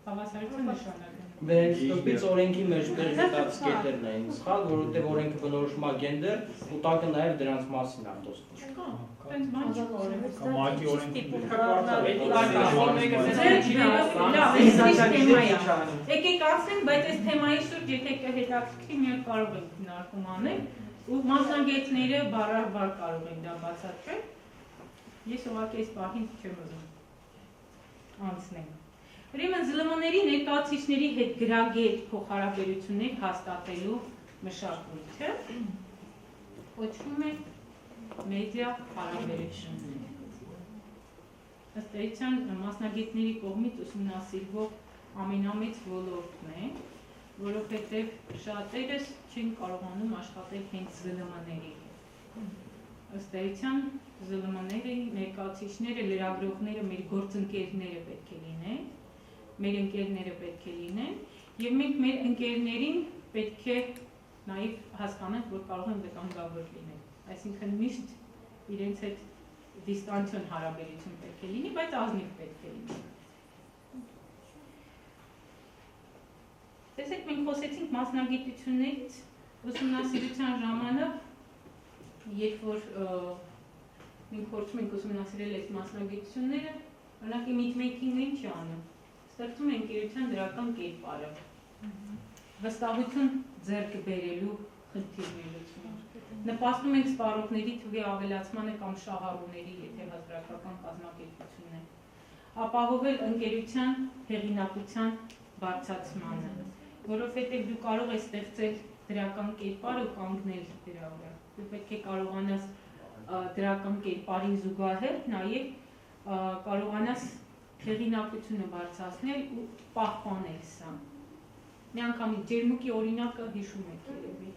Speaker 1: հավասարություն նշանակում։
Speaker 7: Վերջնից օրենքի մեջ դերգետած կետերն են սխալ, որովհետև օրենքը բնորոշում է գենդեր, ու տակը նաև դրանց մասին է խոսքը։
Speaker 1: Տենց բան չի օրենքը։
Speaker 6: Կամակի օրենքի
Speaker 1: Եկեք ասենք, բայց այս թեմայի շուրջ եթե կհետաքրքրի մի օր կարող ենք քննարկում անել, ու մասնագետները բառար կարող են դա բացատրել։ Ես ուղղակի այս պահին չեմ ուզում անցնենք։ Ուրեմն ԶԼՄ-ների ներկայացուցիչների հետ գրագետ փոխհարաբերություններ հաստատելու մշակույթը կոչվում է մեդիա հարաբերություններ։ Ըստ էության մասնագետների կողմից ուսումնասիրվող ամենամեծ ոլորտն է, որովհետև շատերս չեն կարողանում աշխատել հենց ԶԼՄ-ների հետ։ Ըստ էության ԶԼՄ-ների ներկայացուցիչները, լրագրողները մեր գործընկերները պետք է լինեն, մեր ընկերները պետք է լինեն, եւ մենք մեր ընկերներին պետք է նաեւ հասկանանք, որ կարող են վտանգավոր լինել։ Այսինքն միշտ իրենց հետ դիստանցիոն հարաբերություն պետք է լինի, բայց ազնիվ պետք է լինի։ Տեսեք, մենք խոսեցինք մասնագիտություններից, ուսումնասիրության ժամանակ, երբ որ մենք փորձում ենք ուսումնասիրել այս մասնագիտությունները, օրինակ image-making-ը ինչ է անում։ Ստեղծում է ընկերության դրական կերպարը, վստահություն ձեռք բերելու խնդիրներ լուծում, նպաստում ենք սպառողների թվի ավելացմանը կամ շահառուների, եթե հասարակական կազմակերպությունն է, ապահովել ընկերության հեղինակության բարձրացմանը, որովհետև դու կարող ես ստեղծել դրական կերպար ու կանգնել դրա վրա, դու պետք է կարողանաս դրական կերպարին զուգահեռ նաև կարողանաս հեղինակությունը բարձրացնել ու պահպանել սա։ Մի անգամից ջերմուկի օրինակը հիշում եք երևի։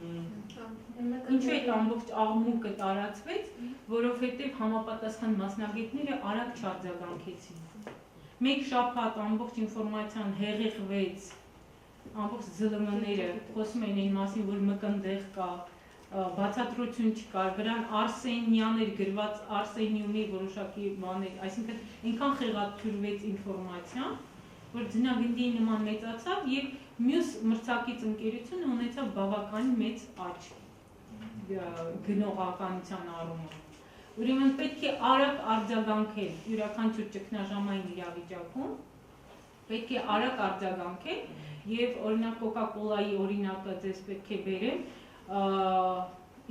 Speaker 1: Ինչու այդ ամբողջ աղմուկը տարածվեց, որովհետև համապատասխան մասնագետները արագ չարձագանքեցին։ Մեկ շաբաթ ամբողջ ինֆորմացիան հեղեղվեց, ամբողջ ԶԼՄ-ները խոսում են այն մասին, որ մկնդեղ կա, բացատրություն չկար, վրան Արսենյան էր գրված, Արսենիումի որոշակի բաներ, այսինքն այնքան խեղաթյուրվեց ինֆորմացիան, որ ձնագնդի նման մեծացավ եւ մյուս մրցակից ընկերությունը ունեցավ բավականին մեծ աճ գնողականության առումով։ Ուրեմն պետք է արագ արձագանքել յուրաքանչյուր ճգնաժամային իրավիճակում, պետք է արագ արձագանքել եւ օրինակ Coca-Cola-ի օրինակը ձեզ պետք է բերեմ,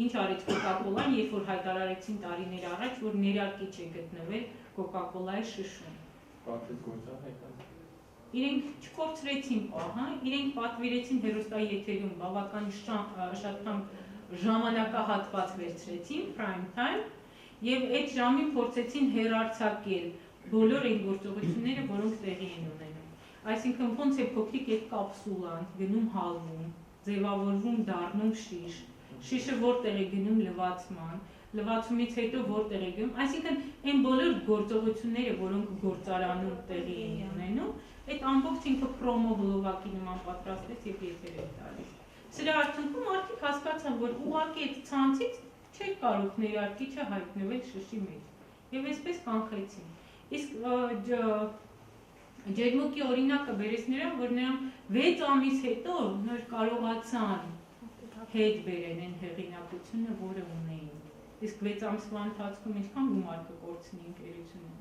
Speaker 1: ինչ արեց Coca-Cola-ն, երբ որ հայտարարեցին տարիներ առաջ, որ ներարկիչ է գտնվել Coca-Cola-ի շշում։
Speaker 6: Պատվեց գործան հայտան։
Speaker 1: Իրենք չկորցրեցին պահը, իրենք պատվիրեցին հեռուստաեթերում բավականին շատ ժամանակահատված վերցրեցին, prime time, եւ այդ ժամին փորձեցին հեռարձակել բոլոր այն գործողությունները, որոնք տեղի են ունենում։ Այսինքն ոնց է փոքրիկ այդ կապսուլան գնում հալվում, ձևավորվում դառնում շիշ, շիշը որտեղ է գնում լվացման, լվացումից հետո որտեղ է գնում, այսինքն այն բոլոր գործողությունները, որոնք գործարանում տեղի են ունենում, այդ ամբողջ ինքը պրոմո բլոգակի նման պատրաստեց եւ եթեր է տալիս։ Սրա արդյունքում մարդիկ հասկացան, որ ուղղակի այդ ցանցից չէր կարող ներարկիչը հայտնվել շշի մեջ եւ այսպես կանխեցին։ Իսկ ջերմուկի օրինակը բերեց նրան, որ նրանք 6 ամիս հետո նոր կարողացան հետ բերեն այն հեղինակությունը, որը ունեին։ Իսկ 6 ամսվա ընթացքում ինչքան գումար կկորցնի ընկերությունը։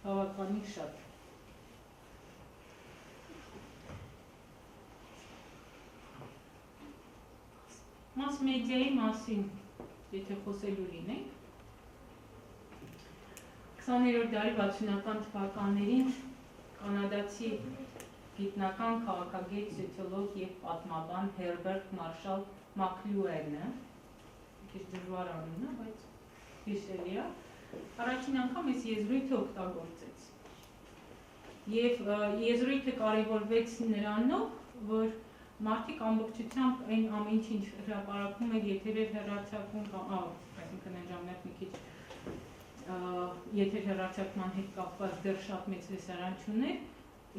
Speaker 1: Բավականին շատ։ Մաս մեդիայի մասին, եթե խոսելու լինենք, 20-րդ դարի 60-ական թվականներին կանադացի գիտնական, քաղաքագետ, սոցիոլոգ եւ պատմաբան Հերբերտ Մարշալ Մակլյուենը, քիչ դժվար անունն է, բայց հիշելի է, առաջին անգամ այս եզրույթը օգտագործեց։ Եվ եզրույթը կարևորվեց նրանով, որ մարդիկ ամբողջությամբ այն ամեն ինչ հրապարակում էր, եթեր էր հեռարձակում, այսինքն այն ժամանակ մի քիչ եթեր հեռարձակման հետ կապված դեռ շատ մեծ լսարան չուներ,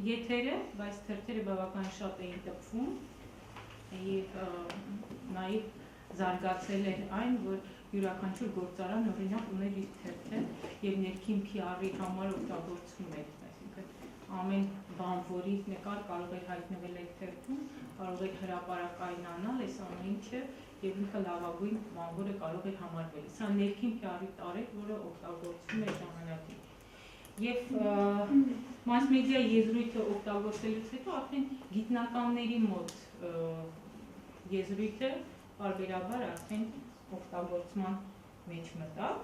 Speaker 1: եթերը, բայց թերթերը բավական շատ էին տպվում եւ նաեւ զարգացել էր այն, որ յուրաքանչյուր գործարան օրինակ ուներ իր թերթը եւ ներքին PR-ի համար օգտագործվում էր, այսինքն ամեն բան, որի նկար կարող էր հայտնվել այդ թերթում, կարող էր հրապարակայնանալ այս ամեն ինչը եւ ինքը լավագույն բան, որը կարող էր համարվել։ Սա ներքին PR-ի տարր, որը օգտագործվում էր ժամանակին։ Եվ mass media եզրույթը օգտագործելուց հետո արդեն գիտնականների մոտ եզրույթը բարբերաբար արդեն օգտագործման մեջ մտավ։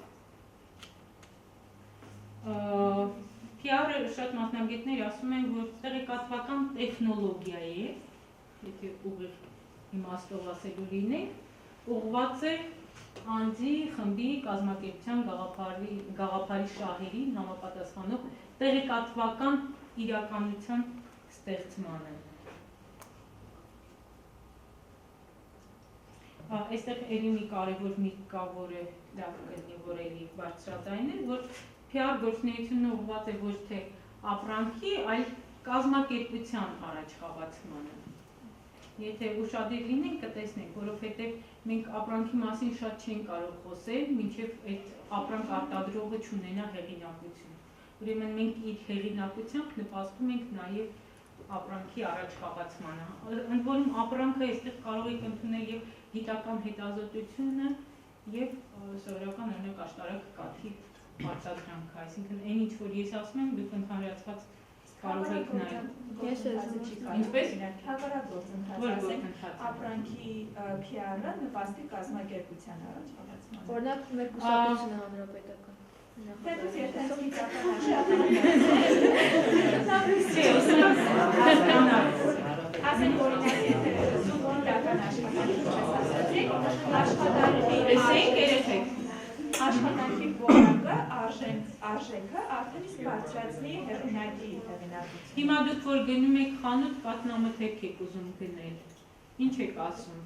Speaker 1: PR-ը շատ մասնագետներ ասում են, որ տեղեկատվական տեխնոլոգիա է, եթե ուղիղ իմաստով ասելու լինենք, ուղղված է անձի, խմբի, կազմակերպության գաղափարի շահերին համապատասխանող տեղեկատվական իրականության ստեղծմանը։ Այստեղ ելի մի կարևոր միտք կա, որը լավ կլինի, որ էլի բարձրաձայն է, որ PR գործունեությունը ուղղված է ոչ թե ապրանքի, այլ կազմակերպության առաջ խաղացմանը։ Եթե ուշադիր լինենք, կտեսնենք, որովհետև մենք ապրանքի մասին շատ չենք կարող խոսել, մինչև այդ ապրանք արտադրողը չունենա հեղինակություն։ Ուրեմն մենք իր հեղինակությամբ նպաստում ենք նաև ապրանքի առաջ խաղացմանը։ Ընդ որում ապրանքը այստեղ կարող եք ընդունել եւ գիտական հետազոտությունը եւ սովորական օրինակ աշտարակ կաթի արտադրանքը, այսինքն այն ինչ որ ես ասում եմ, դուք ընդհանրացված կարող եք նայել։
Speaker 3: Ես էլ
Speaker 1: ինչպես
Speaker 4: հակառակ գործընթաց, ասենք ապրանքի PR-ը նպաստի կազմակերպության առաջ խաղացման։
Speaker 3: օրինակ մեր կուսակցությունը հանրապետական։
Speaker 4: Դե դուք եթե գիտական ասենք օրինակ եթե զուտ գիտական աշխատանքի որակը արժեքը արդեն իսկ բարձրացնի հեղինակի հեղինակությունը։
Speaker 1: Հիմա դուք որ գնում եք խանութ, պատնամթերք եք ուզում գնել, ինչ եք ասում։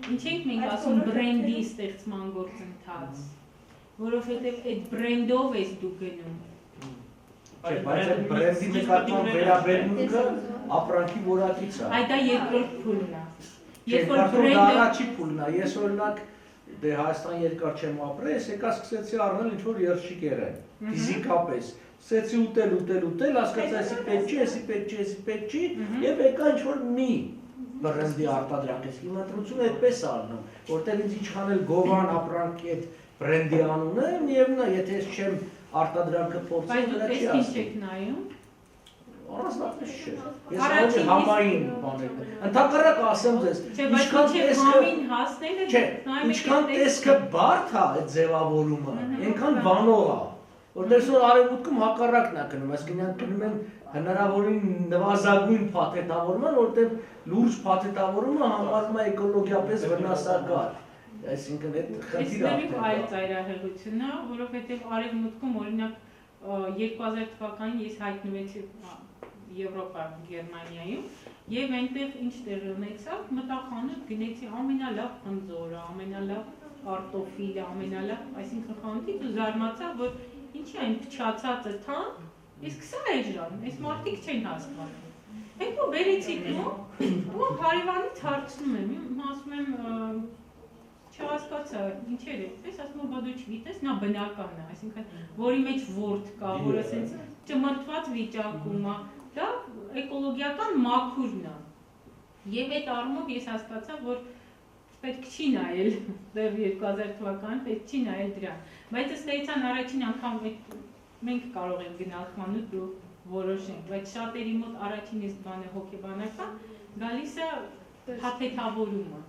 Speaker 1: Ինչ ենք մենք ասում բրենդի ստեղծման գործընթաց, որովհետև այդ բրենդով ես դու գնում։
Speaker 2: Բայց այդ բրենդի նկատմամբ վերաբերմունքը ապրանքի որակից է։
Speaker 1: Այդ դա երկրորդ փուլն է։
Speaker 2: Երբ որ դա առաջի փուլն է, ես օրինակ դե Հայաստան երկար չեմ ապրել, ես եկա սկսեցի առնել ինչ որ երշիկեր են, ֆիզիկապես։ Սկսեցի ուտել, հասկացա, էսի պետք չի, էսի պետք չի, եւ եկա ինչ որ մի բրենդի արտադրանք ես։ Հիմա ընտրությունը այդպես առնում, որտեղ ինձ ինչքան էլ գովան ապրանքի այդ բրենդի անունը, միևնույն է, եթե ես չեմ արտադրանքը փորձել, դա չի ասում։ Առանձնապես չէ։ Ես ավելի համային բաներ։ Ընդհանրապես ասեմ ձեզ, ինչքան տեսքը բարդ է այդ ձևավորումը, այնքան վանող է։ Որտեղ որ արևմուտքում հակառակն է գնում, այսինքն նրանք գնում են հնարավորին նվազագույն փաթեթավորման, որտեղ լուրջ փաթեթավորումը համարվում է էկոլոգիապես վնասակար։ Այսինքն այդ խնդիրը
Speaker 1: այլ ծայրահեղություն է, որովհետև արևմուտքում օրինակ 2000 թվականին ես հայտնվեցի Եվրոպա, Գերմանիայում, եւ այնտեղ ինչ տեղի ունեցավ, մտա խանութ, գնեցի ամենալավ խնձորը, ամենալավ արտոֆիլը, ամենալավ, այսինքն խանութից ու զարմացա, որ ինչի այն փչացածը թան, իսկ սա էժան, այս մարդիկ չեն հասկանում։ Հետո բերեցի ու հարևանից հարցնում եմ, ասում եմ չհասկացա, ինչեր է, ես ասում եմ, բա դու չգիտես, նա բնական է, այսինքն որի մեջ ворդ կա, որը ասենց ճմրթված վիճակում է, դա էկոլոգիական մաքուրն է։ Եվ այդ առումով ես հասկացա, որ պետք չի նայել դեռ 2000 թվականին, պետք չի նայել դրան։ Բայց ըստ էության առաջին անգամ մենք կարող ենք գնալ խանութ ու որոշենք, բայց շատերի մոտ առաջին այս բանը հոգեբանական գալիս է փաթեթավորումը,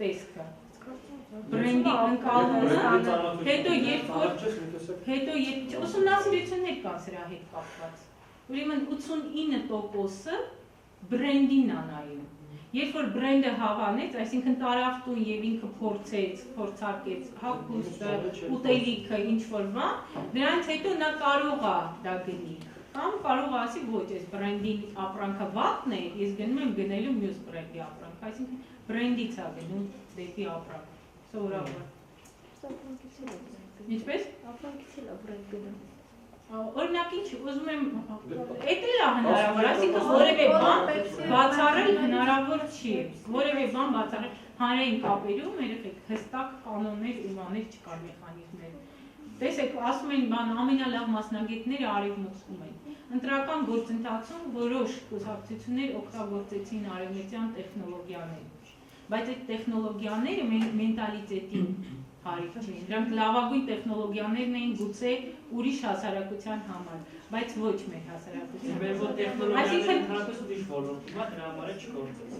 Speaker 1: տեսքը։ Բրենդի ընկալումը, հետո երբ ուսումնասիրություններ կան սրա հետ կապված, ուրեմն 89%-ը բրենդին է նայում։ Երբ որ բրենդը հավանեց, այսինքն տարավ տուն եւ ինքը փորձարկեց հագուստը, ուտելիքը, ինչ-որ բան, դրանից հետո նա կարող է դա գնի, կամ կարող է ասի ոչ, այս բրենդի ապրանքը վատն է, ես գնում եմ գնելու մյուս բրենդի ապրանք, այսինքն բրենդից է գնում դեպի ապրանք։ Սովորաբար։ Ինչպես?
Speaker 3: Ապրանքից էլ բրենդ գնում։
Speaker 1: Օրինակ ինչ, ուզում եմ, էդ էլ է հնարավոր, այսինքն որևէ բան բացառել հնարավոր չի, որևէ բան բացառել հանրային կապերում երեխեք հստակ կանոններ ու բաներ չկար մեխանիզմներ։ Տեսեք, ասում են բան ամենալավ մասնագետները արևմուտքում են։ Ընտրական գործընթացում որոշ կուսակցություններ օգտագործեցին արևմտյան տեխնոլոգիաներ, բայց այդ տեխնոլոգիաները մենտալիտետին հարիք չէին, դրանք լավագույն տեխնոլոգիաներն էին գուցե ուրիշ հասարակության համար, բայց ոչ մեր հասարակության։
Speaker 6: Մեր որ տեխնոլոգիաները ընդհանրապես ուրիշ ոլորտում է, դրա համար չգործեց։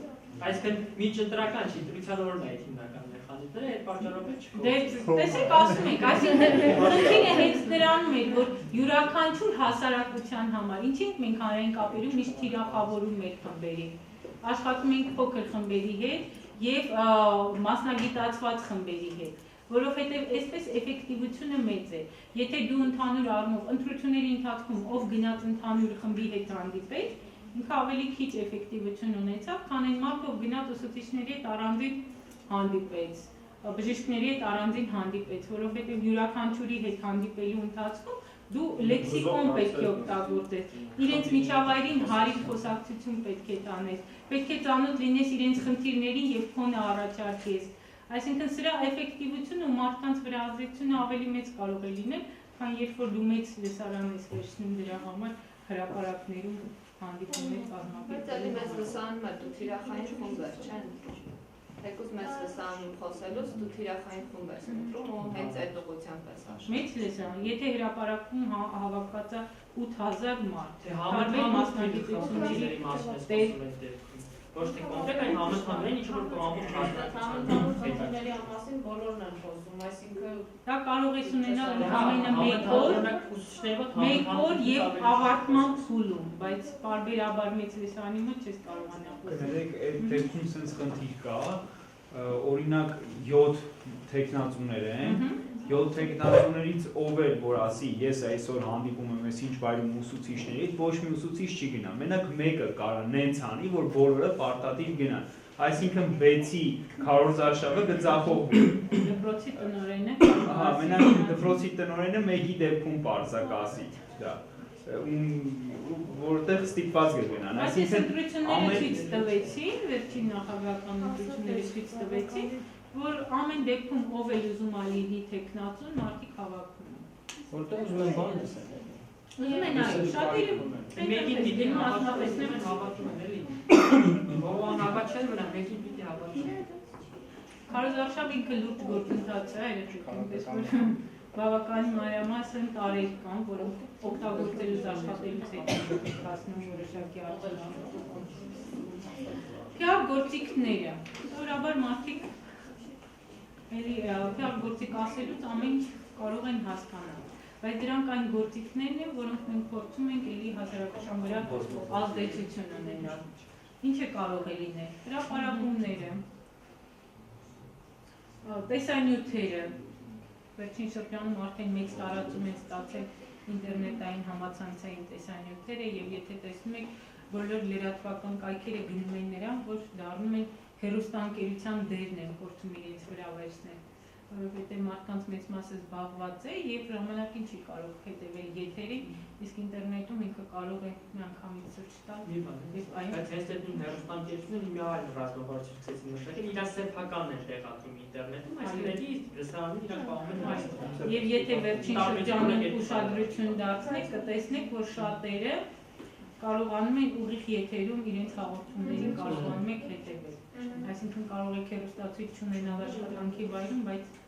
Speaker 6: Այսինքն միջընտրական չի, դրության օրն է այդ հիմնական մեխանիզմները, այդ պատճառով չգործեց։
Speaker 1: Տեսեք, ասում ենք, այսինքն խնդիրը հենց դրանում է, որ յուրաքանչյուր հասարակության համար, ինչի մենք հանրային կապերում միշտ թիրախավորում մեր խմբերի, աշխատում ենք փոքր խմբերի հետ եւ մասնագիտացված խմբերի հետ, որովհետեւ այսպես էֆեկտիվությունը մեծ է։ Եթե դու ընդհանուր առումով ընտրությունների ընթացքում ով գնաց ընդհանուր խմբի հետ հանդիպեց, ինքը ավելի քիչ էֆեկտիվություն ունեցավ, քան այն մարդը, ով գնաց ուսուցիչների հետ առանձին հանդիպեց, բժիշկների հետ առանձին հանդիպեց, որովհետեւ յուրաքանչյուրի հետ հանդիպելու ընթացքում դու լեքսիկոն պետք է օգտագործես, իրենց միջավայրին հարիր խոսակցություն պետք է տանես, պետք է ծանոթ լինես իրենց խնդիրներին եւ քոնը առաջարկես։ Այսինքն սրա էֆեկտիվությունը ու մարդկանց վրա ազդեցությունը ավելի մեծ կարող է լինել, քան երբ որ դու մեծ լսարան ես վերցնում դրա համար հրապարակներում հանդիպումներ կազմակերպել։
Speaker 8: Բայց մեծ լսարանում է դու թիրախային խումբ ես, չէ՞։ Թեկուզ մեծ լսարանում խոսելուց դու թիրախային խումբ ես ընտրում ու հենց այդ ուղղությամբ ես աշխատում։
Speaker 1: Մեծ լսարան, եթե հրապարակում հավաքված է 8000 մարդ,
Speaker 6: Համընդհանուր մասնագիտությունների մասնակցություն ոչ թե կոնկրետ այն համընդհանուրեն ինչ որ ամբողջ
Speaker 4: Համընդհանուր խնդիրների մասին բոլորն են խոսում, այսինքն
Speaker 1: դա կարող է ունենալ ընդամենը մեկ օր եւ ավարտման փուլում, բայց բարբերաբար մեծ լսարանի մոտ չես կարողանա խոսել։
Speaker 9: Գիտեք, այդ դեպքում sense խնդիր կա, օրինակ 7 տեխնացուներ են, 7 տեխնացուներից ով է որ ասի ես այսօր հանդիպում եմ այս ինչ վայրում ուսուցիչներից, ոչ մի ուսուցիչ չի գնա։ Մենակ մեկը կարա նենց անի, որ բոլորը պարտադիր գնան։ Այսինքն 6-ի քարոզարշավը գծախողվի։
Speaker 1: Դպրոցի տնօրենը։
Speaker 9: Ահա, մենակ դպրոցի տնօրենը մեկի դեպքում պարզակ ասի դա։ որտեղ ստիպված կգնան,
Speaker 1: Բայց ես ընտրությունները ցույց տվեցի, վերջին նախագահական ընտրությունները ցույց տվեցի, որ ամեն դեպքում ով է ուզում ալիի տեխնացուն մարդիկ հավաքում են։
Speaker 7: Որտեղ ուզում են բան լսել։
Speaker 1: Ուզում են այլ, շատերը
Speaker 6: Մեկին պիտի մասնավորեցնեմ հավատում են, էլի։ Ո՞վ հավատչել վրա, մեկին պիտի հավատում։
Speaker 1: Քարոզարշավ ինքը լուրջ գործընթաց է, այնպես որ բավականին մանրամասն տարեր կան, որոնք օգտագործելուց աշխատելուց հետո հասնում որոշակի արդյունք։ Փյար գործիքները, սովորաբար մարդիկ էլի փյար գործիք ասելուց ամեն ինչ կարող են հասկանալ, բայց դրանք այն գործիքներն են, որոնք մենք փորձում ենք էլի հասարակության վրա ազդեցություն ունենալ։ Ինչ է կարող է լինել։ Հրապարակումները, տեսանյութերը, վերջին շրջանում արդեն մեծ տարածում են ստացել ինտերնետային համացանցային տեսանյութերը եւ եթե տեսնում եք բոլոր լրատվական կայքերը գնում են նրան, որ դառնում են հեռուստաընկերության դերն են փորձում իրենց վրա վերցնել, որովհետեւ մարդկանց մեծ մասը զբաղված է եւ ժամանակին չի կարող հետեւել եթերին, իսկ ինտերնետում ինքը կարող է միանգամից սրճ տալ եւ այո։
Speaker 6: Բայց այս դեպքում հեռուստաընկերությունը մի այլ ռազմավարություն սկսեցին մշակել, իրաց սեփականն են տեղադրում ինտերնետում, այսինքն լսարանը իրենք պահում են։
Speaker 1: Եվ եթե վերջին շրջանում ուշադրություն դարձնեք, կտեսնեք, որ շատերը կարողանում են ուղիղ եթերում իրենց հաղորդումներին կարողանում եք հետևել։ Այսինքն կարող եք հեռուստացույց չունենալ աշխատանքի վայրում, բայց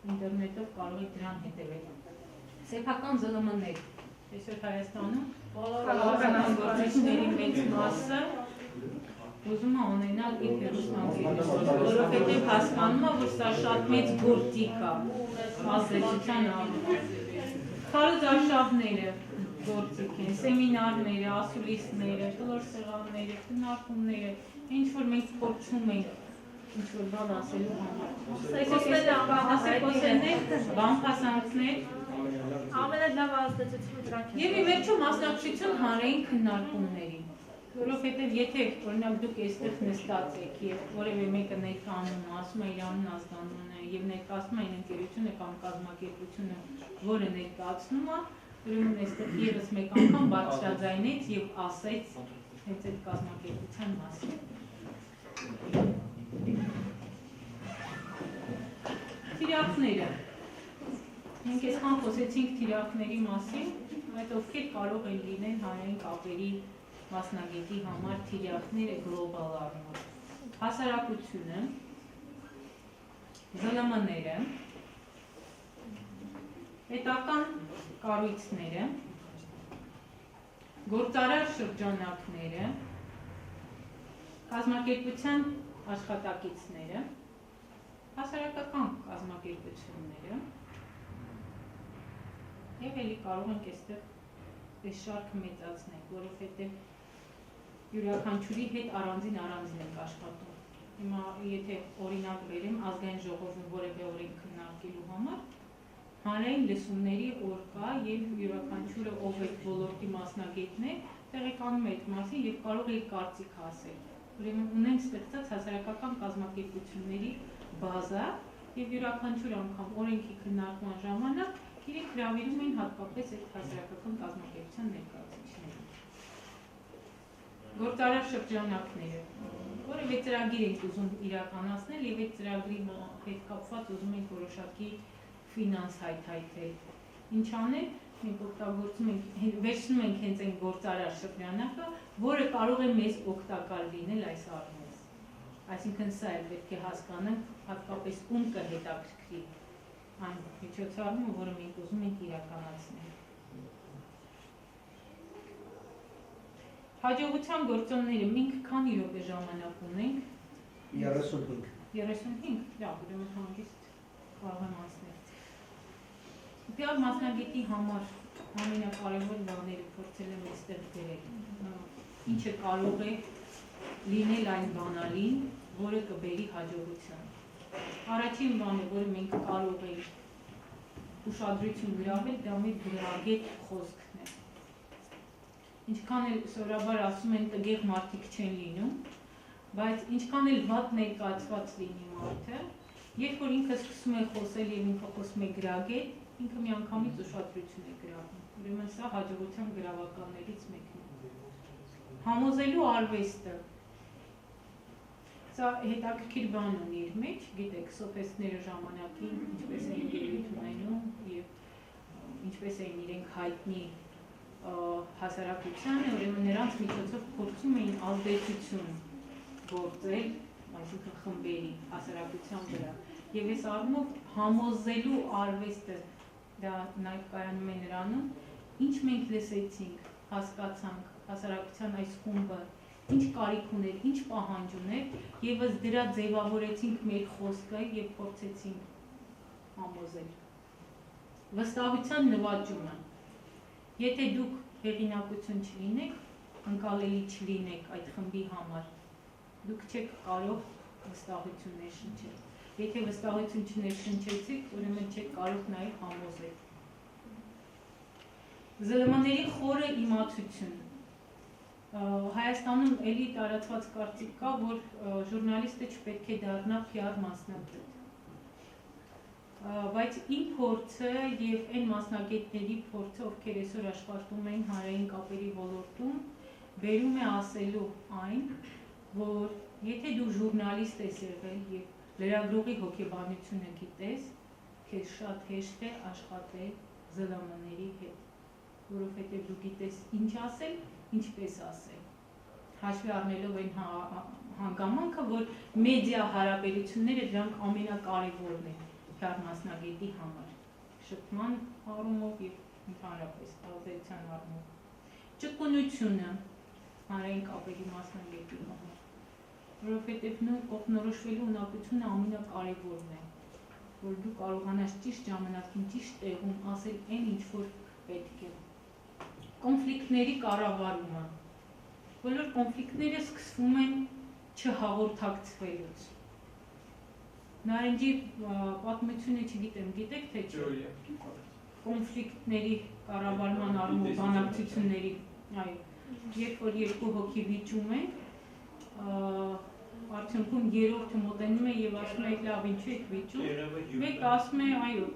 Speaker 1: ինտերնետով կարող եք դրան հետևել։ Սեփական ԶԼՄ-ներ։ Այսօր Հայաստանում քաղաքական գործիչների մեծ մասը ուզում է ունենալ իր հեռուստաընկերություն, որովհետև հասկանում է, որ սա շատ մեծ գործիք է ազդեցության առումով։ Քարոզարշավները գործիք են, սեմինարները, ասուլիսները, կլոր սեղանները, քննարկումները, ինչ որ մենք փորձում ենք ինչ որ բան ասելու համար։ Ասեկոսներ, բանփասանքներ,
Speaker 3: ամենալավ ազդեցությունը դրանք են։
Speaker 1: Եվ ի վերջո մասնակցություն հանրային քննարկումներին, որովհետև եթե օրինակ դուք այստեղ նստած եք եւ որևէ մեկը ներկայանում ասում է իր անուն ազգանունը եւ ներկայացնում է այն ընկերությունը կամ կազմակերպությունը, որը ներկայացնում է, ուրեմն այստեղ եւս մեկ անգամ բարձրաձայնեց եւ ասեց հենց այդ կազմակերպության մասին։ Թիրախները։ Մենք այսքան խոսեցինք թիրախների մասին, այդ ովքեր կարող են լինել հանրային կապերի մասնագետի համար թիրախները գլոբալ առումով։ Հասարակությունը, ԶԼՄ-ները, պետական կառույցները, գործարար շրջանակները, կազմակերպության աշխատակիցները, հասարակական կազմակերպությունները եւ էլի կարող ենք այստեղ այս շարքը մեծացնել, որովհետեւ յուրաքանչյուրի հետ առանձին ենք աշխատում։ Հիմա եթե օրինակ բերեմ ազգային ժողովում որևէ օրենք քննարկելու համար, հանրային լսումների օր կա եւ յուրաքանչյուրը ով է ոլորտի մասնագետն է, տեղեկանում է այդ մասին եւ կարող է կարծիք ասել։ Ուրեմն ունենք ստեղծած հասարակական կազմակերպությունների բազա եւ յուրաքանչյուր անգամ օրենքի քննարկման ժամանակ իրենք հրավիրում են հատկապես այդ հասարակական կազմակերպության ներկայացուցիչներին։ Գործարար շրջանակները, որևէ ծրագիր ենք ուզում իրականացնել եւ այդ ծրագրի հետ կապված ուզում ենք որոշակի ֆինանս հայթայթել։ Ինչ անել, մենք օգտագործում ենք, վերցնում ենք հենց այն գործարար շրջանակը, որը կարող է մեզ օգտակար լինել այս առումով։ Այսինքն սա էլ պետք է հասկանանք, հատկապես ում կհետաքրքրի այն միջոցառումը, որը մենք ուզում ենք իրականացնել։ Հաջողության գործոնները մենք քանի րոպե ժամանակ ունենք։
Speaker 2: 35։
Speaker 1: 35, լավ, ուրեմն հանգիստ կարող եմ ասնել։ Պիար մասնագետի համար ամենակարևոր բաները փորձել եմ այստեղ դերել։ Ինչը կարող է լինել այն բանալին, որը կբերի հաջողության։ Առաջին բանը, որը մենք կարող ենք ուշադրություն գրավել, դա մեր գրագետ խոսքն է։ Ինչքան էլ սովորաբար ասում են տգեղ մարդիկ չեն լինում, բայց ինչքան էլ վատ ներկայացված լինի մարդը, երբ որ ինքը սկսում է խոսել եւ ինքը խոսում է գրագետ, ինքը միանգամից ուշադրություն է գրավում։ Ուրեմն սա հաջողության գրավականներից մեկն է։ Համոզելու արվեստը։ Սա հետաքրքիր բան ունի իր մեջ, գիտեք, սոֆիստները ժամանակին ինչպես էին ելույթ ունենում եւ ինչպես էին իրենք հայտնի հասարակությանը, ուրեմն նրանց միջոցով փորձում էին ազդեցություն գործել, այսինքն խմբերի հասարակության վրա։ Եվ այս առումով համոզելու արվեստը դա նաև կայանում է նրանում, ինչ մենք լսեցինք, հասկացանք հասարակության այս խումբը, ինչ կարիք ուներ, ինչ պահանջ ուներ, եւ ըստ դրա ձևավորեցինք մեր խոսքը եւ փորձեցինք համոզել։ Վստահության նվաճումը։ Եթե դուք հեղինակություն չլինեք, ընկալելի չլինեք այդ խմբի համար, դուք չեք կարող վստահություն ներշնչել։ Եթե վստահություն չներշնչեցիք, ուրեմն չեք կարող նաև համոզել։ ԶԼՄ-ների խորը իմացություն։ Հայաստանում էլի տարածված կարծիք կա, որ ժուրնալիստը չպետք է դառնա PR մասնագետ։ Բայց իմ փորձը եւ այն մասնագետների փորձը, ովքեր այսօր աշխատում են հանրային կապերի ոլորտում, բերում է ասելու այն, որ եթե դու ժուրնալիստ ես եղել եւ լրագրողի հոգեբանությունը գիտես, քեզ շատ հեշտ է աշխատել ԶԼՄ-ների հետ, որովհետեւ դու գիտես ինչ ասել, ինչպես ասել։ Հաշվի առնելով այն հանգամանքը, որ մեդիա հարաբերությունները դրանք ամենակարևորն են PR մասնագետի համար, շփման առումով եւ ընդհանրապես ազդեցության առումով։ Ճկունությունը հանրային կապերի մասնագետի համար, որովհետեւ նույն կողմնորոշվելու ունակությունը ամենակարևորն է, որ դու կարողանաս ճիշտ ժամանակին, ճիշտ տեղում ասել այն, ինչ որ պետք է։ Կոնֆլիկտների կառավարումը։ Բոլոր կոնֆլիկտները սկսվում են չհաղորդակցվելուց։ Նարնջի պատմությունը չգիտեմ, գիտեք թե չէ։ Կոնֆլիկտների կառավարման առումով բանակցությունների, այո, երբ որ երկու հոգի վիճում են, արդյունքում երրորդը մոտենում է եւ ասում է, լավ, ինչու եք վիճում։ Մեկը ասում է, այո,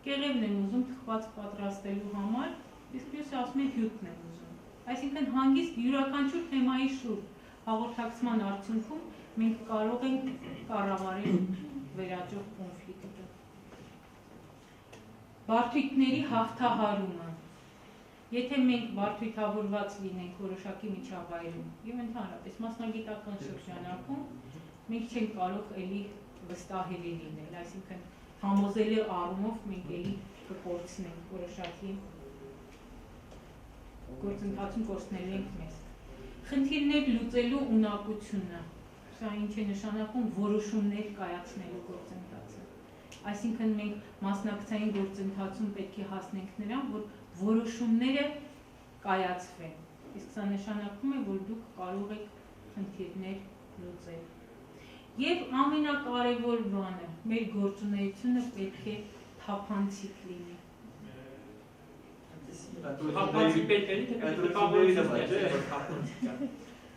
Speaker 1: կեղևն եմ ուզում թխված պատրաստելու համար, իսկ մյուսը ասում է հյութն եմ ուզում։ Այսինքն հանգիստ յուրաքանչյուր թեմայի շուրջ հաղորդակցման արդյունքում մենք կարող ենք կառավարել վերաճող կոնֆլիկտը։ Բարդույթների հաղթահարումը։ Եթե մենք բարդույթավորված լինենք որոշակի միջավայրում եւ ընդհանրապես մասնագիտական շրջանակում, մենք չենք կարող էլի վստահելի լինել, այսինքն համոզելու առումով մենք էլի կկորցնենք որոշակի գործընթացում կորցնելու ենք մեզ։ Խնդիրներ լուծելու ունակությունը, սա ինչ է նշանակում որոշումներ կայացնելու գործընթացը։ Այսինքն մենք մասնակցային գործընթացում պետք է հասնենք նրան, որ որոշումները կայացվեն։ Իսկ սա նշանակում է, որ դուք կարող եք խնդիրներ լուծել։ Եվ ամենակարևոր բանը, մեր գործունեությունը պետք է թափանցիկ լինի։
Speaker 6: Թափանցիկ պետք է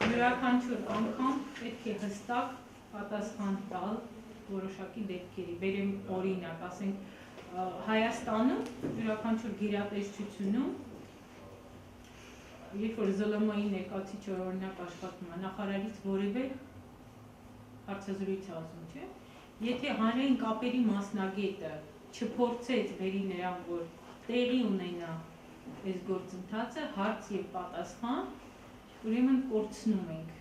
Speaker 1: Յուրաքանչյուր անգամ պետք է հստակ պատասխան տալ որոշակի դեպքերի։ Բերեմ օրինակ, ասենք Հայաստանում յուրաքանչյուր գերատեսչությունում, երբ որ ԶԼՄ-ի ներկայացուցիչ օրինակ աշխատում է, նախարարից որևէ հարցազրույց է ասում, չէ՞։ Եթե հանրային կապերի մասնագետը չփորձեց բերի նրան, որ տեղի ունենա այս գործընթացը, հարց եւ պատասխան, ուրեմն կորցնում ենք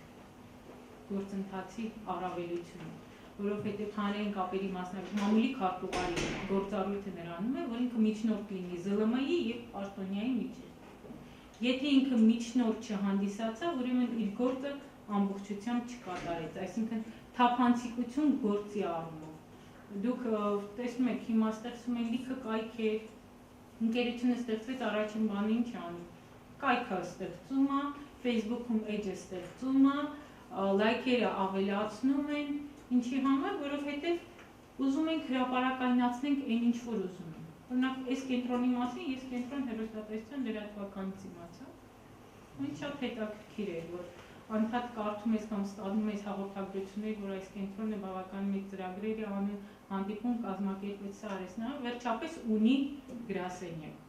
Speaker 1: գործընթացի առավելությունը, որովհետեւ հանրային կապերի մասնագետ մամուլի քարտուղարի գործառույթը նրանում է, որ ինքը միջնորդ լինի ԶԼՄ-ի եւ պաշտոնյայի միջեւ։ Եթե ինքը միջնորդ չհանդիսացավ, ուրեմն իր գործը ամբողջությամբ չկատարեց, այսինքն թափանցիկություն գործի առումով։ Դուք տեսնում եք, հիմա ստեղծում են լիքը կայքեր, ընկերությունը ստեղծվեց առաջին բանը ինչ անում։ Կայքը ստեղծում է, Facebook-ում էջը ստեղծում է, լայքերը ավելացնում են, ինչի համար, որովհետև ուզում ենք հրապարակայնացնենք այն ինչ որ ուզում են։ Օրինակ, այս կենտրոնի մասին ես կենտրոն հեռուստատեսության լրատվականից իմացա։ Ինձ շատ հետաքրքիր էր, որ անդադ կարդում ես կամ ստանում ես հաղորդագրություններ, որ այս կենտրոնը բավական մեծ ծրագրեր է անում, հանդիպում կազմակերպեց սա արես նա, վերջապես ունի գրասենյակ։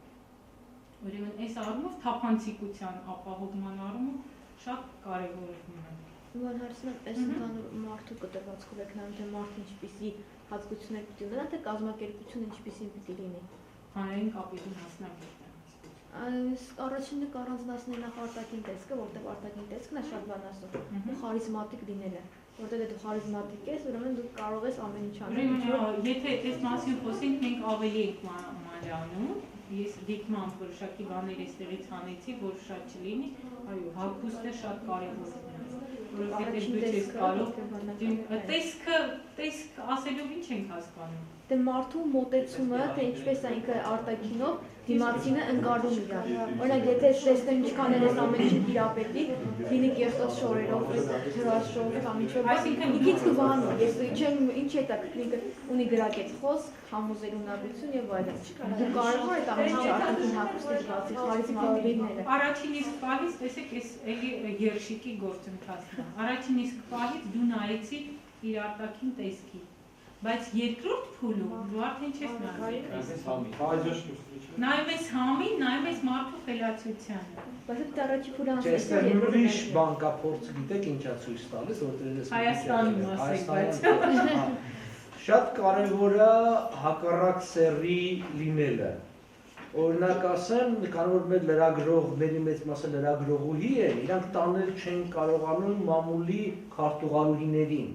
Speaker 1: Ուրեմն այս առումով թափանցիկության ապահովման առումով շատ կարևոր է մնում։
Speaker 10: Ուրեմն հարցնում եմ, այս ընդհանուր մարդու կտրվածքով եք նայում, թե մարդը ինչպիսի հատկություններ պիտի ունենա, թե կազմակերպությունը ինչպիսին պիտի լինի։
Speaker 1: Հանրային կապերի մասնագետ։
Speaker 10: Առաջինը կառանձնացնել նախ արտաքին տեսքը, որտեղ արտաքին տեսքն է շատ բան ասում, ու խարիզմատիկ լինելը, որտեղ դու խարիզմատիկ ես, ուրեմն դու կարող ես ամեն ինչ անել։
Speaker 1: Ուրեմն եթե այս մասին խոսենք, մենք ավելի ենք մանրանում, ես դիտմամբ որոշակի բաներ էստեղից հանեցի, որ շատ չլինի, այո, հագուստը շատ կարևոր է, որովհետև դու չես կարող տեսք ասելով ինչ ենք հասկանում։
Speaker 10: Դե մարդու մոտեցումը, թե ինչպես է ինքը արտաքինով դիմացինը ընկալում իրար։ Օրինակ, եթե տեսնեմ ինչքան ես ամեն ինչ տիրապետի, լինի կեղտոտ շորերով, հրաշով կամ ինչ-որ, այսինքն ինքից կվանում, ես չեմ ինչ հետաքրքիր ունի գրակեց խոսք, համոզել ունակություն եւ այլն։ Դու կարող ես այդ ամեն ինչը արտաքին հագուստից բացի խարիզմատիկ լինելը։
Speaker 1: Առաջին իսկ պահից տեսեք, այս էլի երշիկի գործընթացն է։ Առաջին իսկ պահից դու նայեցի իր արտաքին տեսքի, բայց երկրորդ փուլում դու արդեն չես նայում ես համին, նայում ես մարդու խելացությանը։
Speaker 10: Բայց այդ առաջի փուլը
Speaker 2: Այստեղ ուրիշ բան կա, փորձ գիտեք ինչա ցույց տալիս, որտեղ ես
Speaker 1: Հայաստանում ասենք, բայց
Speaker 2: շատ կարևոր է հակառակ սեռի լինելը։ Օրինակ ասեմ, քանի որ մեր լրագրողների մեծ մասը լրագրողուհի են, իրանք տանել չեն կարողանում մամուլի քարտուղարուհիներին։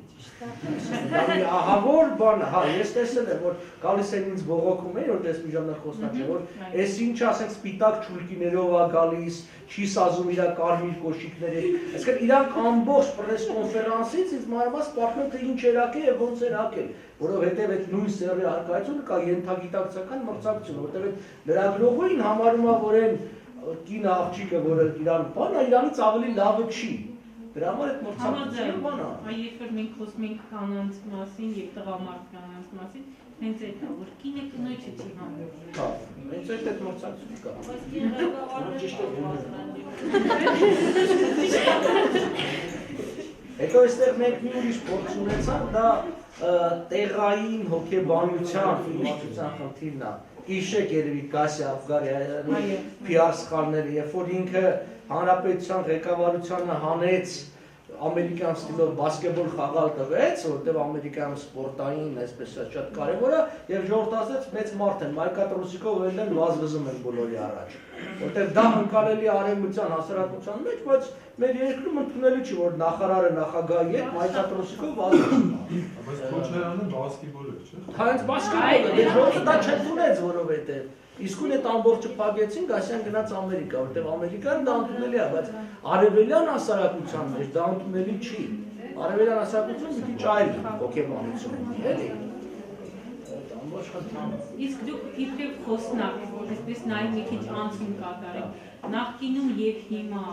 Speaker 2: Դա մի ահավոր բան է, հա, ես տեսել եմ, որ գալիս են ինձ բողոքում են, որ դες մի ժամանակ խոսնակ չէ, որ այս ինչ ասենք սպիտակ չուլկիներով է գալիս, չի սազում իր կարմիր կոշիկների, այսինքն իրանք ամբողջ պրես կոնֆերանսից ինձ մանրամաս պատմում թե ինչ երակել եւ ոնց էր ակել, որովհետեւ այդ նույն սեռի արկայությունը կա ենթագիտակցական մրցակցություն, որովհետեւ այդ լրագրողին համարում է, որ այն կին աղջիկը, որը իրան բան է, իրանից ավելի լավը չի։ Դրա համար այդ մրցակցությունը բան է։
Speaker 1: Այ երբ որ մենք խոսում ենք կանանց մասին եւ տղամարդ կանանց մասին, հենց այդ է, որ կինը կնոջը չի հանդուրժում։
Speaker 2: Հա, հենց այդ մրցակցություն կա։ Հետո այստեղ մենք մի ուրիշ փորձ ունեցանք, դա տեղային հոգեբանության ֆիլմացության խնդիրն է։ Իշեք երևի Կասիա Աֆգարյանի PR սխալները, երբ որ ինքը հանրապետության ղեկավարությանը հանեց ամերիկյան ստիլով բասկետբոլ խաղալ տվեց, որտեղ ամերիկայում սպորտային այսպես շատ կարևոր է, եւ ժողովրդացած մեծ մարդ են, Մայքլ Ռուսիկով ելն վազվզում են բոլորի առաջ, որտեղ դա ընկալելի արևմտյան հասարակության մեջ, բայց մեր երկրում ընդունելի չի, որ նախարարը նախագահի հետ Մայքլ Ռուսիկով վազվզում է։
Speaker 11: Բայց Քոչարյանը բասկետբոլ է, չէ՞։
Speaker 2: Հենց բասկետբոլը, դե ժողովուրդը դա չընդունեց, որովհետեւ Իսկույն այդ ամբողջը փակեցին, Գասյան գնաց Ամերիկա, որտեղ Ամերիկան դա ընդունելի է, բայց արևելյան հասարակության մեջ դա ընդունելի չի։ Արևելյան հասարակությունը մի քիչ այլ հոգեբանություն ունի, էլի։ Այդ ամբողջ խնդիրը։
Speaker 1: Իսկ դուք իբրև խոսնակ, այսպես նայում մի քիչ անցում կատարեք, նախկինում եւ հիմա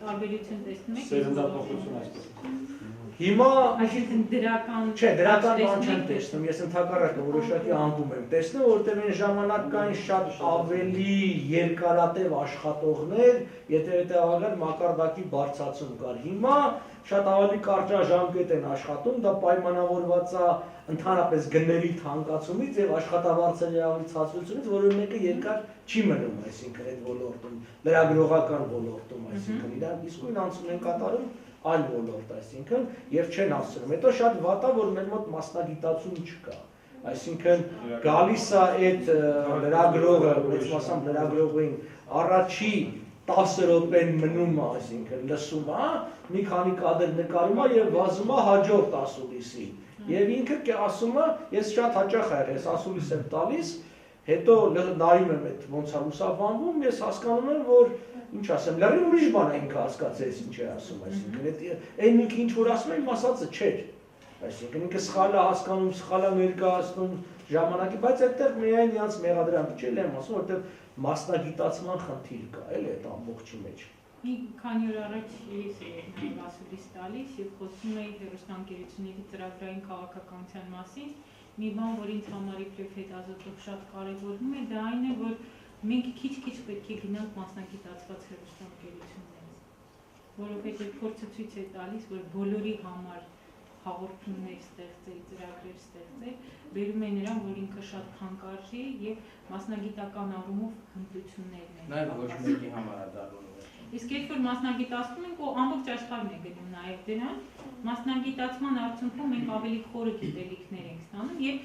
Speaker 1: տարբերություն տեսնում եք։
Speaker 5: Սերնդափոխություն այսպես։
Speaker 2: Հիմա
Speaker 1: այսինքն դրական
Speaker 2: չէ, դրական բան չեմ տեսնում, ես ընդհակառակը որոշակի անկում եմ տեսնում, որտեղ այն ժամանակ կային շատ ավելի երկարատև աշխատողներ, եթե հետևաբար մակարդակի բարձրացում կար։ Հիմա շատ ավելի կարճաժամկետ են աշխատում, դա պայմանավորված է ընդհանրապես գների թանկացումից եւ աշխատավարձերի ավելի ցածրությունից, որը մեկը երկար չի մնում, այսինքն այդ ոլորտում, լրագրողական ոլորտում, այսինքն իրանք իսկույն անցում են կատարում այլ ոլորտ, այսինքն եւ չեն ասում։ Հետո շատ վատ է, որ մեր մոտ մասնագիտացում չկա։ Այսինքն գալիս է այդ լրագրողը, մեծ մասամբ լրագրողին առաջի 10 րոպեն մնում է, այսինքն լսում է, մի քանի կադր նկարում է եւ վազում է հաջորդ ասուլիսի։ Եվ ինքը ասում է, ես շատ հաճախ ա եղել, ես ասուլիս եմ տալիս, հետո նայում եմ այդ ոնց է լուսաբանվում, ես հասկանում եմ, որ ինչ ասեմ, լրիվ ուրիշ բան է ինքը հասկացեց ինչ է ասում, այսինքն այն ինքը ինչ որ ասում է, իմ ասածը չէր։ Այսինքն ինքը սխալ է հասկանում, սխալ է ներկայացնում ժամանակի, բայց այդտեղ միայն իրանց մեղադրանք չէ, եմ ասում, որտեղ մասնագիտացման խնդիր կա, էլի այդ ամբողջի մեջ։
Speaker 1: Մի քանի օր առաջ ես ասուլիս տալիս եւ խոսում էի հեռուստաընկերությունների ծրագրային քաղաքականության մասին, մի բան, որ ինձ համար իբրև հետազոտող շատ կարևորում է, դա այն է, որ մենք քիչ-քիչ պետք է գնանք մասնագիտացված հեռուստաընկերություններից, որովհետև փորձը ցույց է տալիս, որ բոլորի համար հաղորդումներ ստեղծել, ծրագրեր ստեղծել, բերում է նրան, որ ինքը շատ թանկարժի եւ մասնագիտական առումով հմտություններն են։
Speaker 7: Նաեւ ոչ մեկի համար է դառնում։
Speaker 1: Իսկ երբ որ մասնագիտացնում ենք, ու ամբողջ աշխարհն է գնում նաեւ դրան, մասնագիտացման արդյունքում մենք ավելի խորը գիտելիքներ ենք ստանում եւ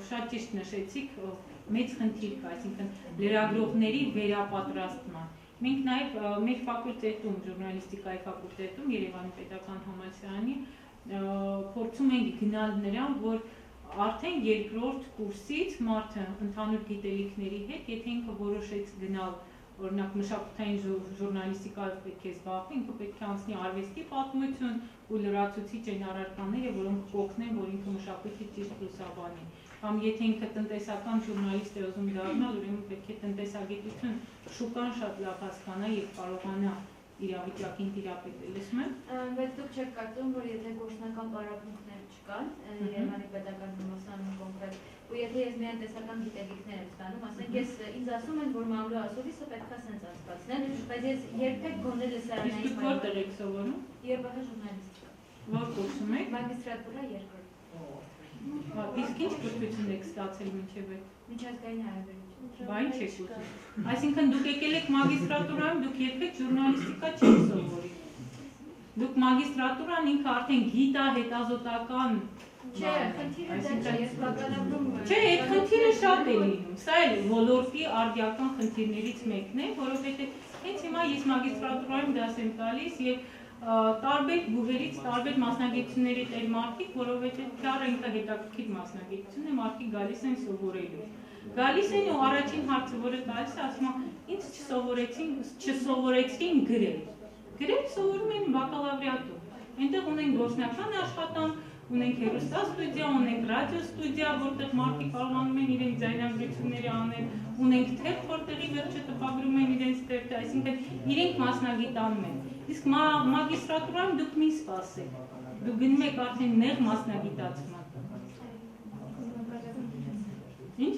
Speaker 1: շատ ճիշտ նշեցիք, մեծ խնդիր կա, այսինքն լրագրողների վերապատրաստման։ Մենք նաեւ մեր ֆակուլտետում, ժուրնալիստիկայի ֆակուլտետում, Երևանի պետական համալսարանի փորձում ենք գնալ նրան, որ արդեն երկրորդ կուրսից մարդը ընդհանուր գիտելիքների հետ, եթե ինքը որոշեց գնալ, օրինակ մշակութային ժուրնալիստիկայով պետք է զբաղվի, ինքը պետք է անցնի արվեստի պատմություն ու լրացուցիչ են առարկաները, որոնք կօգնեն, որ ինքը մշակույթի ճիշտ լուսաբանի։ Կամ եթե ինքը տնտեսական ժուրնալիստ է ուզում դառնալ, ուրեմն պետք է տնտեսագիտություն շուկան շատ լավ հասկանա եւ կարողանա իրավիճակին տիրապետել, լսում եմ։
Speaker 10: Բայց դուք չեք կարծում, որ եթե գործնական պարապմունքներ չկան, Երևանի պետական համալսարանում կոնկրետ, ու եթե ես միայն տեսական գիտելիքներ եմ ստանում, ասենք ես ինձ ասում են, որ մամլո ասովիսը պետք է սենց անցկացնել, բայց ես երբեք գոնե լսարանային
Speaker 1: Իսկ դուք որտեղ եք սովորում։
Speaker 10: Երևանի ժուրնալիստիկա։
Speaker 1: Որ կուրսում եք։
Speaker 10: Մագիստրատուրա երկրորդ։
Speaker 1: Իսկ ինչ կրթություն եք ստացել մինչև այդ։
Speaker 10: Միջազգային հարաբերություն։
Speaker 1: Բա ինչ եք ուզում։ Այսինքն դուք եկել եք մագիստրատուրայում, դուք երբեք ժուրնալիստիկա չեք սովորի։ Դուք մագիստրատուրան ինքը արդեն գիտա հետազոտական։
Speaker 10: Չէ, խնդիրը դա չէ, ես բակալավրում։
Speaker 1: Չէ, այդ խնդիրը շատ է լինում։ Սա էլ ոլորտի արդիական խնդիրներից մեկն է, որովհետև հենց հիմա ես մագիստրատուրայում դաս եմ տալիս եւ տարբեր գուղերից, տարբեր մասնագիտությունների տեր մարդիկ, որովհետև քյարը ինքը հետաքրքիր մասնագիտություն է, մարդիկ գալիս են սովորելու։ Գալիս են ու առաջին հարցը, որը տալիս է, ասում է, ինձ չսովորեցին գրել։ Գրել սովորում են բակալավրիատում։ Այնտեղ ունեն գործնական աշխատանք, ունենք հեռուստաստուդիա, ունենք ռադիոստուդիա, որտեղ մարդիկ կարողանում են իրենց ձայնագրությունները անել, ունենք թերթ, որտեղի վերջը տպագրում են իրենց թերթը, այսինքն իրենք մասնագիտանում են։ Իսկ մագիստրատուրայում դուք մի սպասեք, դուք գնում եք արդեն նեղ մասնագիտացման։ Ինչ?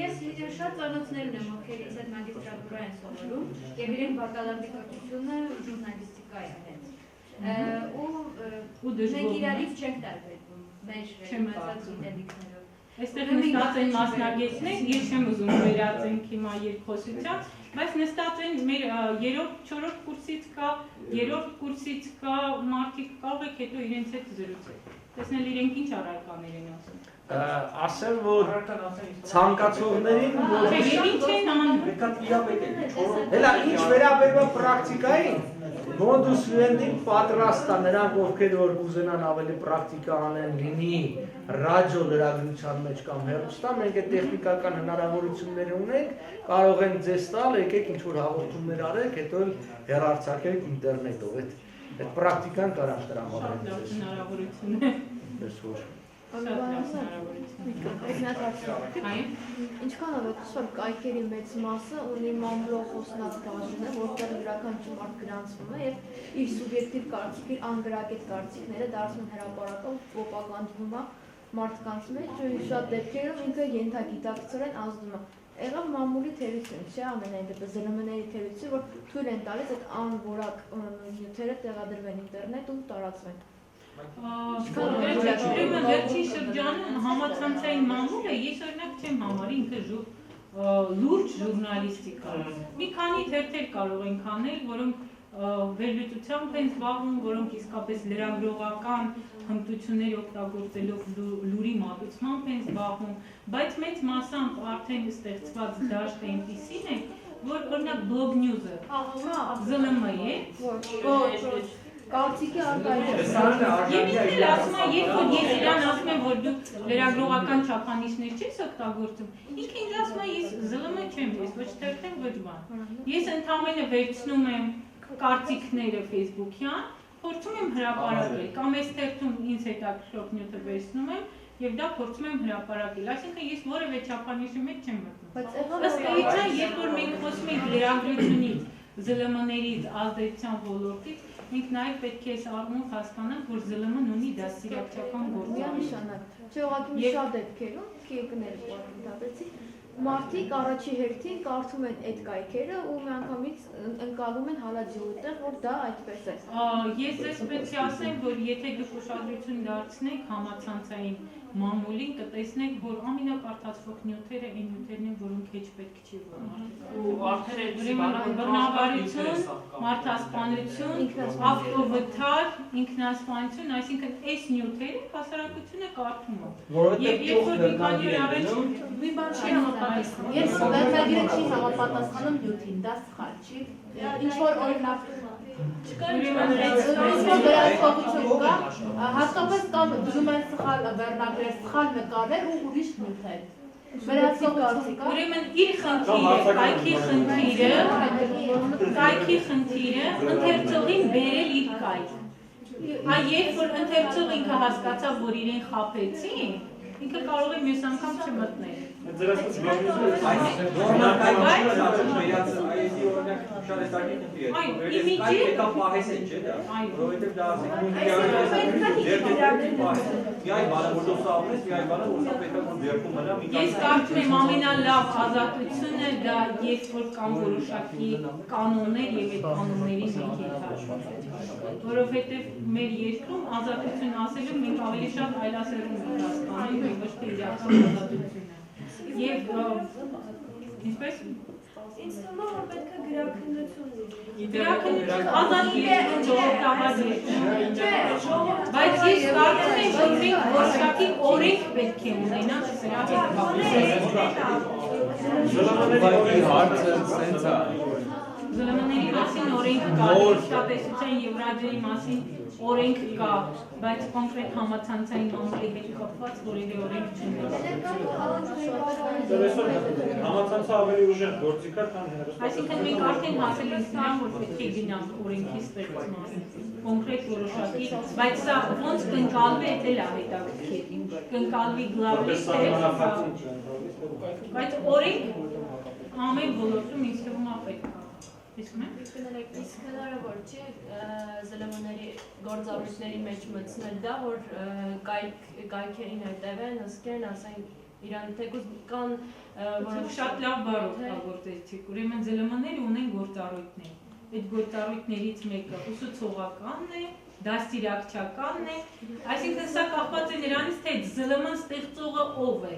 Speaker 10: Ես շատ ծանոթներ ունեմ, ովքեր ինձ հետ մագիստրատուրա են սովորում, եւ իրենք բակալավրի կրթությունը ժուրնալիստիկա է հենց։ Ու մենք իրարից չենք տարբերվում, մեր մազած գիտելիքներով։
Speaker 1: Այստեղ նստած են մասնագետներ, ես չեմ ուզում վերածենք հիմա երկխոսության, բայց նստած են մեր 3-4 կուրսից կա, 3-րդ կուրսից կա մարդիկ կարող եք հետո իրենց հետ զրուցել։ Տեսնել իրենք ինչ առարկաներ են ասում։
Speaker 2: Ասեմ, որ ցանկացողներին
Speaker 1: ինչ են անում։
Speaker 2: Հելա ինչ վերաբերում պրակտիկային, մոդուս վիվենդին պատրաստ է նրանք, ովքեր որ կուզենան ավելի պրակտիկա անեն, լինի ռադիո լրագրության մեջ կամ հեռուստա, մենք այդ տեխնիկական հնարավորությունները ունենք, կարող ենք ձեզ տալ, եկեք ինչ որ հաղորդումներ արեք, հետո հեռարձակեք ինտերնետով, այդ պրակտիկան կարանք տրամադրենք ձեզ։
Speaker 1: Շատ հնարավորություն է։
Speaker 2: Ես ոչ։
Speaker 10: Ինչքան ավետուսվար կայքերի մեծ մասը ունի մամլո խոսնակ բաժինը, որտեղ յուրաքանչյուր մարդ գրանցվում է եւ իր սուբյեկտիվ կարծիքի, իր անգրագետ կարծիքները դարձնում հրապարակով պրոպագանդվում է մարդկանց մեջ, ու շատ դեպքերում ինքը ենթագիտակցորեն ազդում է։ Եղավ մամուլի թերություն, չէ՞ ամենայն դեպս ԶԼՄ-ների թերություն, որ թույլ են տալիս այդ անորակ նյութերը տեղադրվեն ինտերնետ ու տարածվեն։
Speaker 1: Ուրեմն վերջին շրջանում համացանցային մամուլը ես օրինակ չեմ համարի ինքը լուրջ ժուրնալիստիկա։ Մի քանի թերթեր կարող ենք անել, որոնք վերլուծությամբ են զբաղվում, որոնք իսկապես լրագրողական հմտություններ օգտագործելով լուրի մատուցմամբ են զբաղվում, բայց մեծ մասամբ արդեն ստեղծված դաշտը այնպիսին է, որ օրինակ blog news-ը ԶԼՄ է,
Speaker 10: Կարծիքի արկայություն։
Speaker 1: Եվ ինքն ասում է, երբ որ ես իրան ասում եմ, որ դու լրագրողական չափանիշներ չես օգտագործում, ինքը ինձ ասում է, ես ԶԼՄ չեմ, ես ոչ թերթ եմ, ոչ բան։ Ես ընդհանրապես վերցնում եմ կարծիքները Facebook-յան, փորձում եմ հրապարակել, կամ այս թերթում ինձ հետաքրքրող նյութը վերցնում եմ եւ դա փորձում եմ հրապարակել, այսինքն ես որևէ չափանիշի մեջ չեմ մտնում։ Ըստ էության, երբ որ մենք խոսում ենք լրագրությունից, ԶԼՄ-ներից, ազդեցության ոլորտից, մենք նաև պետք է այս առումով հասկանանք, որ ԶԼՄ-ն ունի դաստիարակչական գործառույթ։
Speaker 10: Միանշանակ։ Չէ, ուղղակի շատ դեպքերում քիկները պատմեցի, մարդիկ առաջի հերթին կարդում են այդ կայքերը ու միանգամից ընկալում են հալածի ուտեղ, որ դա այդպես է։
Speaker 1: Ես ձեզ պետք է ասեմ, որ եթե դուք ուշադրություն դարձնեք համացանցային մամուլին, կտեսնեք, որ ամենակարդացվող նյութերը այն նյութերն են, որոնք հեչ պետք չի որ բռնաբարություն, մարդասպանություն, ավտովթար, ինքնասպանություն, այսինքն այս նյութերը հասարակությունը կարդում է։ Եվ երբ որ մի քանի օր առաջ
Speaker 12: մի բան չի համապատասխանում։ Ես վերնագիրը չի համապատասխանում նյութին, դա սխալ չի։ Ինչ որ օրինակ հատկապես կամ դնում են սխալ վերնագրեր, սխալ նկարներ ու ուրիշ նյութեր։
Speaker 1: Ուրեմն իր խնդիրը, կայքի խնդիրը ընթերցողին բերել իր կայք։ Երբ որ ընթերցող ինքը հասկացավ, որ իրեն խաբեցին, ինքը կարող է մյուս անգամ չմտնել։ Ես կարծում եմ ամենալավ ազատությունը դա երբ որ կան որոշակի կանոններ եւ այդ կանոններին մենք ենթարկվում։ Որովհետեւ մեր երկրում ազատություն ասելով մենք ավելի շատ այլասերում ենք հասկանում եւ ոչ թե իրական ազատությունը։ Եվ ինչպես
Speaker 10: ինձ թվում է որ պետք է գրաքննություն
Speaker 1: Գրաքննություն ազատություն ժողովրդավարի։ Բայց ես կարծում եմ, որ մենք որոշակի օրենք պետք է ունենանք սրա հետ։ Զլմաների մասին օրենք կա, շատեսության Եվրաջերի մասին օրենք կա, բայց կոնկրետ համացանցային մամուլի հետ կապված որևէ օրենք չունի։
Speaker 5: Համացանցը ավելի ուժեղ գործիք է, քան հեռուստացույց։
Speaker 1: Այսինքն մենք արդեն հասել ենք նրան, որ պետք է գնանք օրենքի ստեղծման կոնկրետ որոշակի, բայց սա ոնց կընկալվի, դա էլ է հետաքրքիր։ Կընկալվի գլավլի բայց օրենք ամեն ոլորտում ինձ թվում է պետք է։
Speaker 13: Իսկ հնարավոր չէ ԶԼՄ-ների գործառույթների մեջ մտցնել դա, որ կայքերին հետևեն, ըսկեն, ասեն իրան թեկուզ կան
Speaker 1: որոնք շատ լավ բառ օգտագործեցիք, ուրեմն ԶԼՄ-ները ունեն գործառույթներ, այդ գործառույթներից մեկը ուսուցողականն է, դաստիարակչականն է, այսինքն սա կապված է նրանից, թե ԶԼՄ-ն ստեղծողը ով է,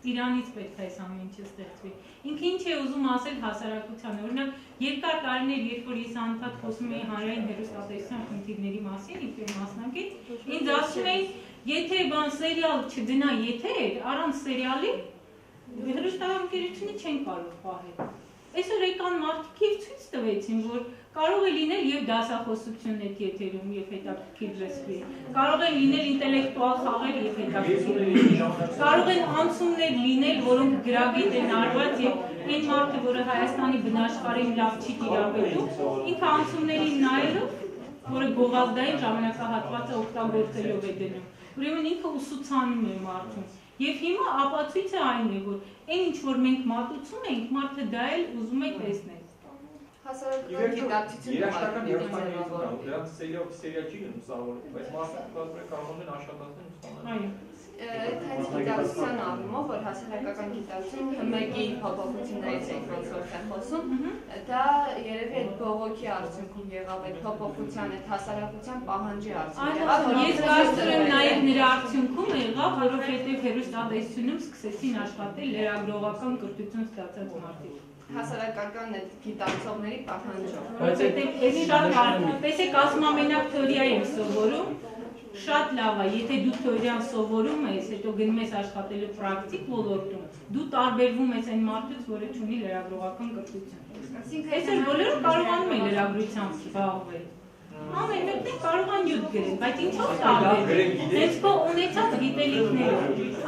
Speaker 1: իրանից պետք է այս ամեն ինչը ստեղծվի։ Ինքը ինչ է ուզում ասել հասարակությանը, օրինակ երկար տարիներ, երբ որ ես անդադ խոսում էի հանրային հեռուստատեսության խնդիրների մասին, իբր մասնակից, ինձ ասում էին, եթե բան սերիալ չդնա եթեր, առանց սերիալի հեռուստաընկերությունը չեն կարող պահել։ Այսօր եկան մարդիկ եւ ցույց տվեցին, որ կարող է լինել եւ դասախոսություն այդ եթերում եւ հետաքրքիր լսվի։ Կարող են լինել ինտելեկտուալ խաղեր եւ հետաքրքիր։ Կարող են անցումներ լինել, որոնք գրագետ են արված եւ այն մարդը, որը Հայաստանի բնաշխարհին լավ չի տիրապետում, ինքը անցումներին նայելով, որը գովազդային ժամանակահատվածը օգտագործելով է դնում։ Ուրեմն ինքը ուսուցանում է մարդուն։ Եվ հիմա ապացույցը այն է, որ այն ինչ որ մենք մատուցում ենք, մարդը դա էլ ուզում է տեսնել։
Speaker 8: Հասարակական գիտակցություն
Speaker 14: երաշտական երաշտական դրանց սերիալ չի լուսավորում, բայց մասնակցները կարող են աշխատանքներ ուսուցանել։
Speaker 8: Այդ գիտակցության առումով, որ հասարակական գիտակցություն ՀՄԳ-ի փոփոխություններից ենք ոնց որ խոսում, դա երևի այդ բողոքի արդյունքում եղավ այդ փոփոխության, այդ հասարակության պահանջի արդյունքում։
Speaker 1: Ես կարծում եմ նաև նրա արդյունքում եղավ, որովհետև հեռուստատեսությունում սկսեցին աշխատել լրագրողական կրթություն ստացած մարդիկ։
Speaker 8: Հասարակական այդ գիտակցողների պահանջով։
Speaker 1: Որովհետև այս շատ հարցում, տեսեք, ասում ամենակ թեորիա եմ սովորում, շատ լավ է, եթե դու թեորիան սովորում ես, հետո գնում ես աշխատելու պրակտիկ ոլորտում, դու տարբերվում ես այն մարդուց, որը ունի լրագրողական կրթություն։ Այսօր բոլորը կարողանում են լրագրությամբ զբաղվել։ Ամեն մեկն կարող է նյութ գրել, բայց ինչով տարբերվում։ Հենց քո ունեցած գիտելիքներով։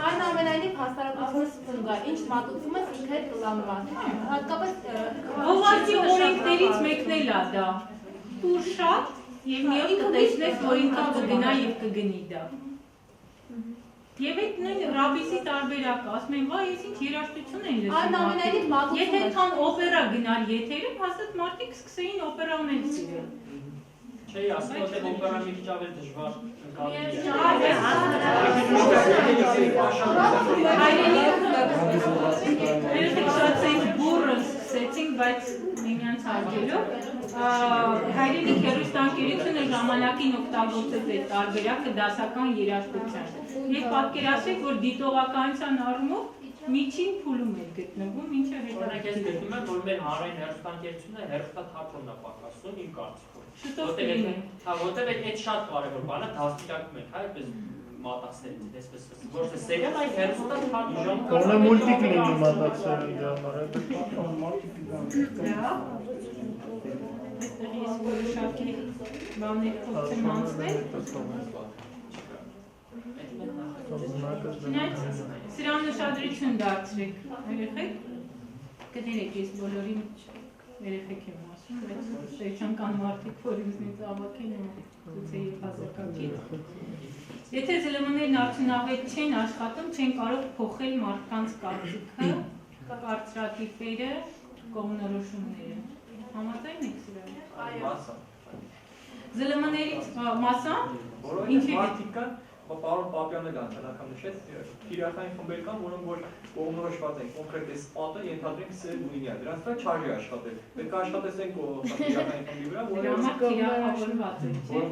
Speaker 12: Այնուամենայնիվ հասարակությունը ստունգ է, ինչ մատուցում ես ինքը հետ կլանված։ Հատկապես
Speaker 1: գովազդի օրենքներից մեկն էլ է դա։ Տուր շատ եւ միով կտեսնես, որ ինքը կգնա եւ կգնի դա։ Եվ այդ նույն ռաբիսի տարբերակը, ասում են, վայ, ես ինչ երաժշտություն են լսում։
Speaker 12: Այնուամենայնիվ մատուցում
Speaker 1: Եթե քան օպերա գնար եթերում, հաստատ մարդիկ սկսեին օպերան էլ սիրել։
Speaker 6: Չէի ասում, որ օպերան մի քիչ ավելի դժվար
Speaker 1: բայց միմյանց հարգելով հայրենիք հեռուստաընկերությունը ժամանակին օգտագործեց այդ տարբերակը դասական երաժշտության։ Եվ պատկերացրեք, որ դիտողականության առումով միջին փուլում է գտնվում, ինչը հետաքրքիր է։
Speaker 6: Գտնում եմ, որ մեր հանրային հեռուստաընկերությունը հեռուստաթատրոնն է պակասում, իմ կարծիքով։
Speaker 1: Շուտով կլինի։
Speaker 6: Հա, որտեղ այդ շատ կարևոր բան է, դաստիարակում ենք, հա, այդպես մատակսերից, այսպես որ սերիալ այն հեռուստաթատրոն։
Speaker 15: Կոնե մուլտիկ լինի մատակսերի համար,
Speaker 1: այստեղ ես որոշակի բաներ փոխեմ անցնել։ Սրան ուշադրություն դարձրեք, երեխեք, կներեք ես բոլորին երեխեք եմ ասում, բայց շերջանքան մարդիկ, որ ինձնից ավակին եմ գուցե և հազակակից։ Եթե ԶԼՄ-ներն արդյունավետ չեն աշխատում, չեն կարող փոխել մարդկանց կարծիքը, կարծրատիպերը, կողմնորոշումները։ Համաձայն եք սրան։ ԶԼՄ-ներից մասա, ինչի
Speaker 14: Պարոն Պապյանը գանչանակամ նշեց, թիրախային խմբեր կան, որոնք որ կողմնորոշված են, կոնկրետ այս պատը ենթադրենք սեր գույնի է, դրանց վրա չարժի աշխատել։ Պետք է աշխատեցենք թիրախային խմբի վրա,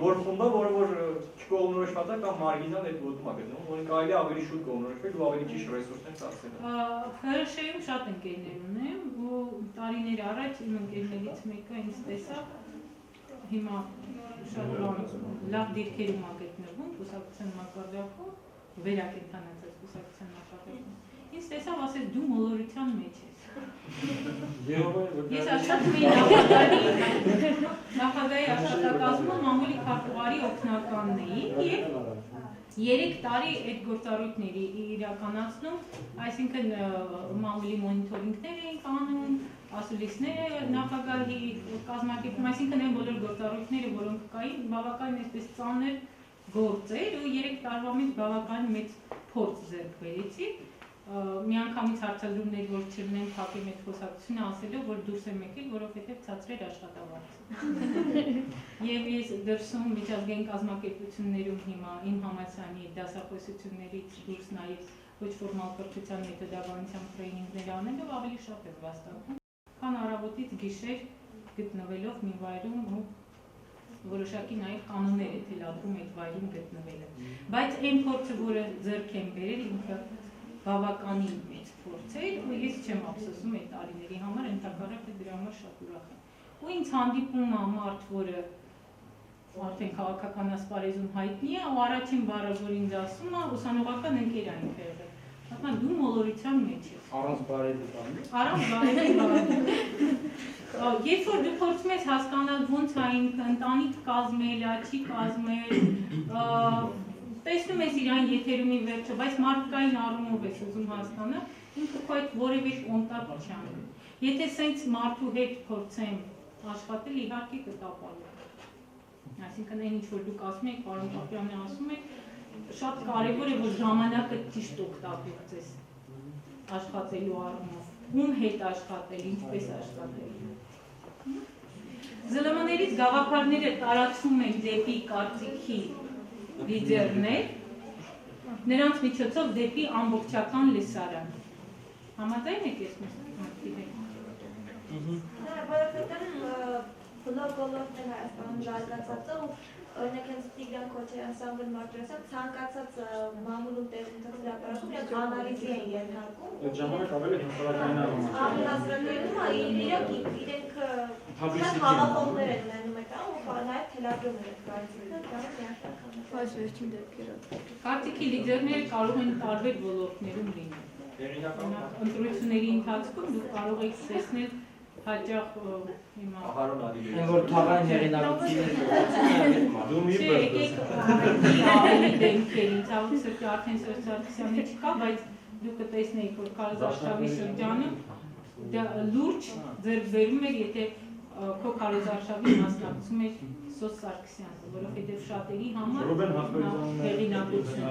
Speaker 14: որ խումբը, որը որ չկողմնորոշված է կամ մարգինալ այդ ոտում է գտնում, որին կարելի է ավելի շուտ կողմնորոշվել ու ավելի ճիշտ ռեսուրսներ ծախսել։
Speaker 1: ՀՀՇ-ում շատ ընկերներ ունեմ, ու տարիներ առաջ իմ ընկերներից մեկը ինձ տեսավ, հիմա շատ լավ դիրքերում է գտնվում կուսակցության մակարդակում, վերակենդանացած կուսակցության մակարդակում։ Ինձ տեսավ, ասեց դու մոլորության մեջ ես։ Ես աշխատում էի նախագահի աշխատակազմում մամուլի քարտուղարի օգնականն էի և 3 տարի այդ գործառույթների իրականացնում, այսինքն մամուլի մոնիտորինգներ էինք անում, ասուլիսները նախագահի կազմակերպում, այսինքն այն բոլոր գործառույթները, որոնք կային, բավականին այսպես ծանր գործ էր ու 3 տարվա մեջ բավականին մեծ փորձ ձեռք բերեցի։ Միանգամից հարցադրումներ, որ չլինեն փակեմ այդ խոսակցությունը ասելով, որ դուրս եմ եկել, որովհետև ցածր էր աշխատավարձ։ Եվ ես դրսում միջազգային կազմակերպություններում հիմա իմ համալսարանի դասախոսություններից դուրս նաև ոչ ֆորմալ կրթության մեթոդաբանության տրեյնինգներ անելով ավելի շատ եմ վաստակում, քան առավոտից գիշեր գտնվելով մի վայրում ու որոշակի նաև կանոններ է թելադրում այդ վայրում գտնվելը։ Բայց այն փորձը, որը ձեռք եմ բերել, ինքը բավականին մեծ փորձ էր ու ես չեմ ափսոսում այդ տարիների համար, ընդհակառակը դրա համար շատ ուրախ եմ։ Ու ինձ հանդիպում է մարդ, որը արդեն քաղաքական ասպարեզում հայտնի է ու առաջին բառը, որ ինձ ասում է, ուսանողական ընկեր այնք եղել։ Ասում դու մոլորության մեջ ես։ Առանց բարերի բանի։ Առանց բարերի բանի։ Երբ որ դու փորձում ես հասկանալ ոնց է ինքը ընտանիք կազմել, չի կազմել, տեսնում ես իրան եթերումի վերջը, բայց մարդկային առումով ես ուզում հասկանալ, ինքը քո այդ որևէ կոնտակտ չանի։ Եթե սենց մարդու հետ փորձեմ աշխատել, իհարկե կտապալու։ Այսինքն այն ինչ որ դուք ասում եք, պարոն Պապյանը ասում եք, շատ կարևոր է, որ ժամանակը ճիշտ օգտագործես աշխատելու առումով, ում հետ աշխատել, ինչպես աշխատել։ ԶԼՄ-ներից գաղափարները տարածվում են դեպի կարծիքի լիդերներ, նրանց միջոցով դեպի ամբողջական լսարան։ Համաձայն եք ես մտքի հետ։
Speaker 16: Բլոգոլորտներ Հայաստանում զարգացածը ու օրինակ հենց Տիգրան Քոչարյան, Սամվել Մարտիրոսյան ցանկացած մամուլում տեղի հրապարակում իրենք անալիզի են ենթարկում։
Speaker 5: Այդ ժամանակ ավելի հասարակայնանում է։
Speaker 16: Ավելի հասարակայնում է, իրենք շատ հավաքողներ են ունենում այդ ու նաև թելադրումներ են կարծիքը, դա միաշական է։ Այս վերջին դեպքերը։
Speaker 1: Կարծիքի լիդերները կարող են տարբեր ոլորտներում լինել։ Ընտրությունների ընթացքում դուք կարող եք տեսնել հաճախ հիմա
Speaker 7: որ թաղային հեղինակություններ
Speaker 1: դու մի դեմքերին ցավոք սրտի արդեն սոցիալիզացիան չկա, բայց դուք կտեսնեիք, որ Քարոզարշավի շրջանում լուրջ ձեռք բերում էր, եթե քո Քարոզարշավի մասնակցում էր Սոս Սարգսյանը, որովհետև շատերի համար հեղինակություն։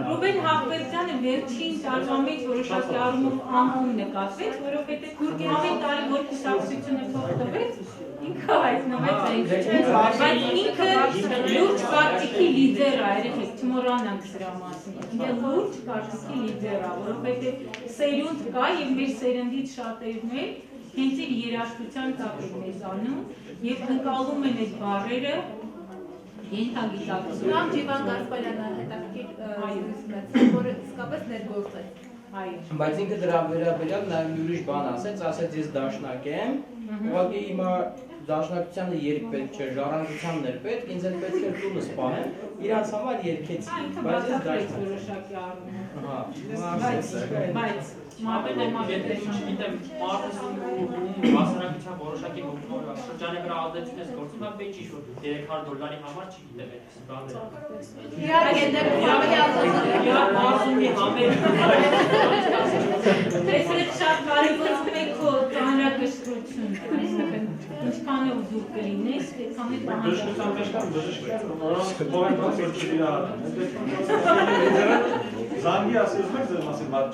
Speaker 1: Ռուբեն Հաղվերդյանը վերջին տարվա մեջ որոշակի առումով անկում նկատվեց, որովհետև ամեն տարի որ կուսակցությունը փոխվեց, Ինքը հայտնվեց բայց ինքը լուրջ կարծիքի լիդեր է, երեխեք, չմոռանանք սրա մասին։ Ինքը լուրջ կարծիքի լիդեր է, որովհետև սերունդ կա եւ մեր սերնդից շատերն էլ հենց իր երաժշտության տակ են մեծանում եւ ընկալում են այդ բառերը ենթագիտակցում։
Speaker 12: Կամ Ջիվան Գասպարյանը հետաքրքիր որը իսկապես ներգործեց։
Speaker 7: Բայց ինքը դրա վերաբերյալ նաև մի ուրիշ բան ասեց ես դաշնակ եմ, ուղղակի հիմա դաշնակցությանը երգ պետք չէ, ժառանգությանն էր պետք, ինձ էլ պետք էր տունը սպանեմ, իրանց համար երգեցի, բայց ես դաշնակ
Speaker 1: որոշակի առումով։
Speaker 7: Բայց
Speaker 6: Չգիտեմ, մարդուսում ու հասարակության որոշակի շրջանի վրա ազդեցություն ես գործում, բայց ճիշտ որ $300 համար չգիտեմ այդպես բաներ։
Speaker 12: Իհարկե դեպքում
Speaker 6: մարզումի համեր։
Speaker 1: Տեսեք շատ կարևոր է քո ծանրակշռությունը, ինչքան է դու կլինես, այդքան է
Speaker 5: Դժգոհության մեջ կամ Զանգի ասում եք ձեր մասին մարդ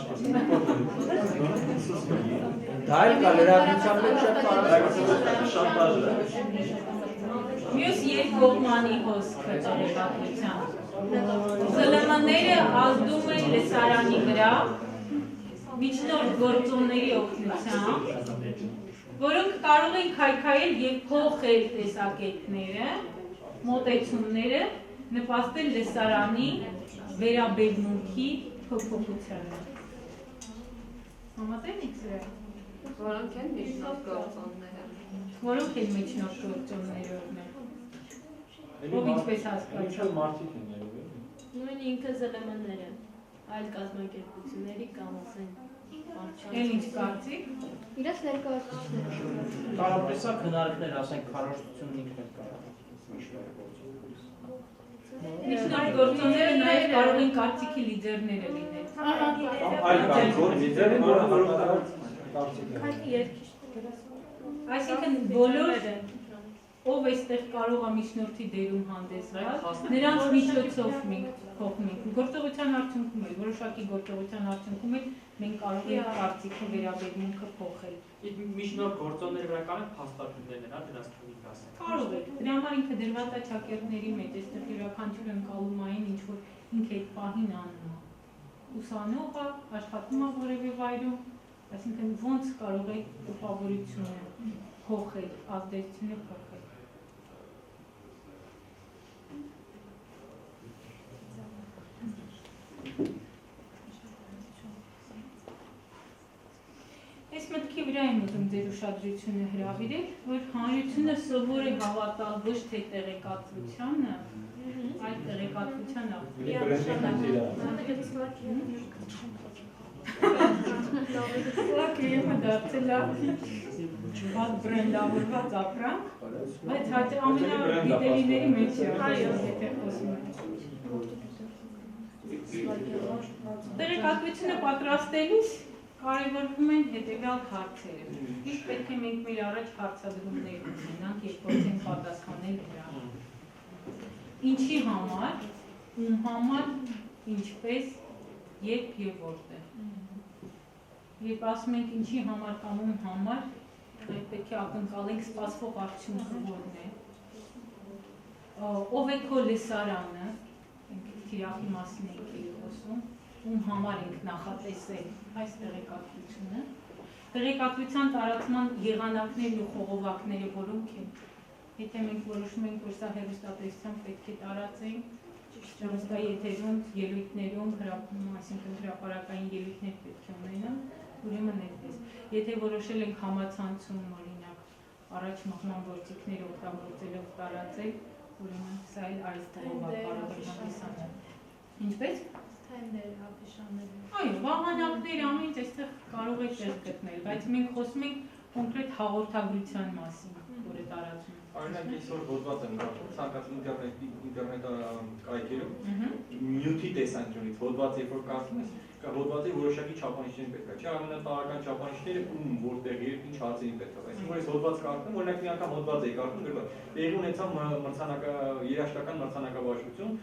Speaker 2: Դա էլ կա լրագրության մեջ շատ
Speaker 5: բաժ է։
Speaker 1: Մյուս երկկողմանի հոսքը տեղեկատվության։ ԶԼՄ-ները ազդում են լսարանի վրա միջնորդ գործոնների օգնությամբ, որոնք կարող են քայքայել եւ փոխել տեսակետները, մոտեցումները, նպաստել լսարանի վերաբերմունքի փոփոխությանը։ Համատեղ եք սրա։
Speaker 8: Որոնք են միջնորդ գործոնները։
Speaker 1: Որոնք են միջնորդ գործոնները օրինակ։ Ով ինչպես հասկացա։
Speaker 5: Ինչու մարդիկ են երևի։
Speaker 13: Նույն ինքը ԶԼՄ-ները, այլ կազմակերպությունների կամ ասենք
Speaker 1: Էլ ինչ կարծիք։
Speaker 10: Իրաց ներկայացուցիչները։
Speaker 7: Կարողպես է քննարկներ, ասենք քարոշչությունն ինքն էլ կարող
Speaker 1: Միջնորդ գործոնները նաև կարող են կարծիքի լիդերները լինել։
Speaker 5: Այլ կարծիքով լիդերը, որը
Speaker 1: Այսինքն բոլոր ով էստեղ կարող է միջնորդի դերում հանդեսվալ, նրանց միջոցով մենք փոխում ենք։ Գործողության արդյունքում էլ, որոշակի գործողության արդյունքում էլ մենք կարող ենք կարծիքի վերաբերմունքը փոխել։
Speaker 6: Միջնորդ գործոնների վրա կարող փաստարկումներ հա դրանց թվին ասել։
Speaker 1: Կարող եք։ Դրա համար ինքը դրված է ճակերտների մեջ, այստեղ յուրաքանչյուր ընկալումային ինչ որ ինքը այդ պահին անում է։ Ուսանողը աշխատում է որևէ վայրում, այսինքն ոնց կարող է տպավորությունը փոխել, ազդեցությունը փոխել։ Այս մտքի վրա եմ ուզում ձեր ուշադրությունը հրավիրել, որ հանրությունը սովոր է հավատալ ոչ թե տեղեկատվությանը, այլ տեղեկատվության Սլակը դարձել է վատ բրենդավորված ապրանք, բայց ամենագիտելիների մեջ է, եթե խոսում ենք։ Տեղեկատվությունը պատրաստելիս կարևորվում են հետևյալ հարցերը։ Իսկ պետք է մենք մեր առաջ հարցադրումներ ունենանք եւ փորձենք պատասխանել դրանց։ Ինչի համար, ում համար, ինչպես, երբ եւ որտեղ։ Երբ ասում ենք ինչի համար կամ ում համար, պետք է ակնկալենք սպասվող արդյունքը որն է։ Ով է քո լսարանը, թիրախի մասին ենք խոսում, ում համար ենք նախատեսել այս տեղեկատվությունը, տեղեկատվության տարածման եղանակներն ու խողովակները որոնք են, եթե մենք որոշում ենք, որ սա հեռուստատեսությամբ պետք է տարածենք, հեռուստայի եթերում, ելույթներում, այսինքն հրապարակային ելույթներ պետք է ունենան, ուրեմն այդպես։ Եթե որոշել ենք համացանցում, օրինակ, առաջ մղման գործիքներ օգտագործելով տարածել, ուրեմն սա էլ այս խողովակ կարող է հանդիսանալ։ Ինչպես?
Speaker 13: Թենդեր, ապիշաներ։
Speaker 1: Այո, վահանակներ ամեն ինչ այստեղ կարող է տեղ գտնել, բայց մենք խոսում ենք կոնկրետ հաղորդագրության մասին, որը տարածում է։
Speaker 14: Օրինակ այսօր հոդված եմ գտնում ցանկացած ինտերնետ կայքերում նյութի տեսանկյունից հոդված երբ որ կարդում ես, հոդվածի որոշակի չափանիշներ պետք է, չէ՞, ամենատարական չափանիշները ում որտեղ երբ ինչ հարցերի պետք է։ Այսինքն որ այս հոդված կարդում, օրինակ մի անգամ հոդված էի կարդում, գրված տեղի ունեցավ երաժշտական մրցանակաբաշխություն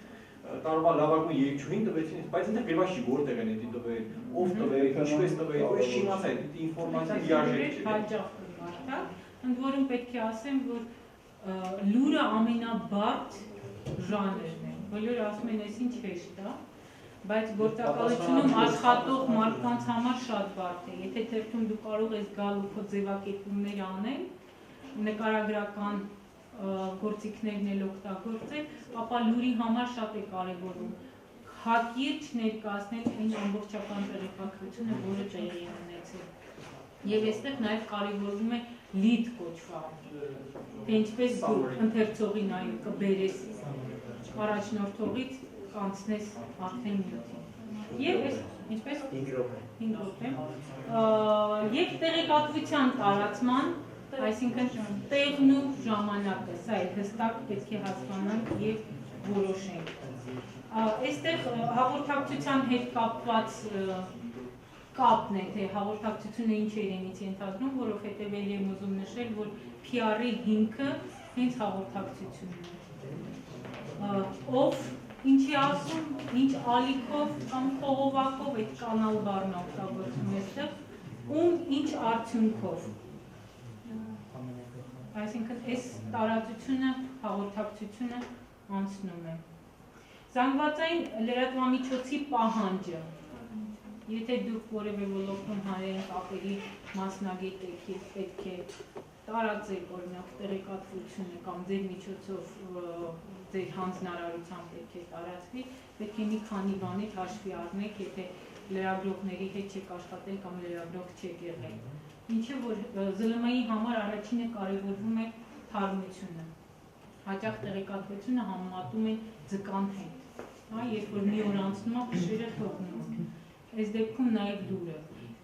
Speaker 14: տարվա լավագույն երգչուհին տվեցին, բայց ինքը գրված չի որտեղ են դա տվել, ով տվել, ինչպես տվել, ու ես չիմացա այդ ինֆորմացիան լիարժեք չէ։
Speaker 1: Հաճախ կմարտա, ընդ որում պետք է ասեմ, որ լուրը ամենաբարդ ժանրն է։ Բոլորը ասում են, այս ինչ հեշտ է, բայց գործակալությունում աշխատող մարդկանց համար շատ բարդ է։ Եթե թերթում դու կարող ես գալ ու քո ձևակերպումներ անել, նկարագրական գործիքներն էլ օգտագործել, ապա լուրի համար շատ է կարևորում հակիրճ ներկայացնել այն ամբողջական տեղեկատվությունը, որը տեղի է ունեցել։ Եվ այստեղ նաև կարևորվում է lead կոչվածը, թե ինչպես դու ընթերցողին այն կբերես առաջնորդողից կանցնես արդեն նյութին։ Եվ ինչպես 5 րոպե։ Եվ տեղեկատվության տարածման, այսինքն տեղն ու ժամանակը, սա է հստակ պետք է հասկանանք եւ որոշենք։ Այստեղ հաղորդակցության հետ կապված կապն է, թե հաղորդակցությունը ինչ է իրենից ենթադրում, որովհետև էլ եմ ուզում նշել, որ PR-ի հիմքը հենց հաղորդակցությունն է։ Ով ինչի ասում, ինչ ալիքով կամ խողովակով այդ կանալ բառն օգտագործում այստեղ, ում ինչ արդյունքով։ Այսինքն այս տարածությունը, հաղորդակցությունը անցնում է։ Զանգվածային լրատվամիջոցի պահանջը։ Եթե դուք որևէ ոլորտում հանրային կապերի մասնագետ եք եւ պետք է տարածեք օրինակ տեղեկատվությունը կամ ձեր միջոցով ձեր հանձնարարությամբ պետք է տարածվի, պետք է մի քանի բաներ հաշվի առնեք, եթե լրագրողների հետ չեք աշխատել կամ լրագրող չեք եղել։ Ինչը որ ԶԼՄ-ի համար առաջինը կարևորվում է թարմությունը։ Հաճախ տեղեկատվությունը համեմատում են ձկան հետ։ Հա, երբ որ մի օր անցնում է, փշերը թողնում են։ Այս դեպքում նաև լուրը։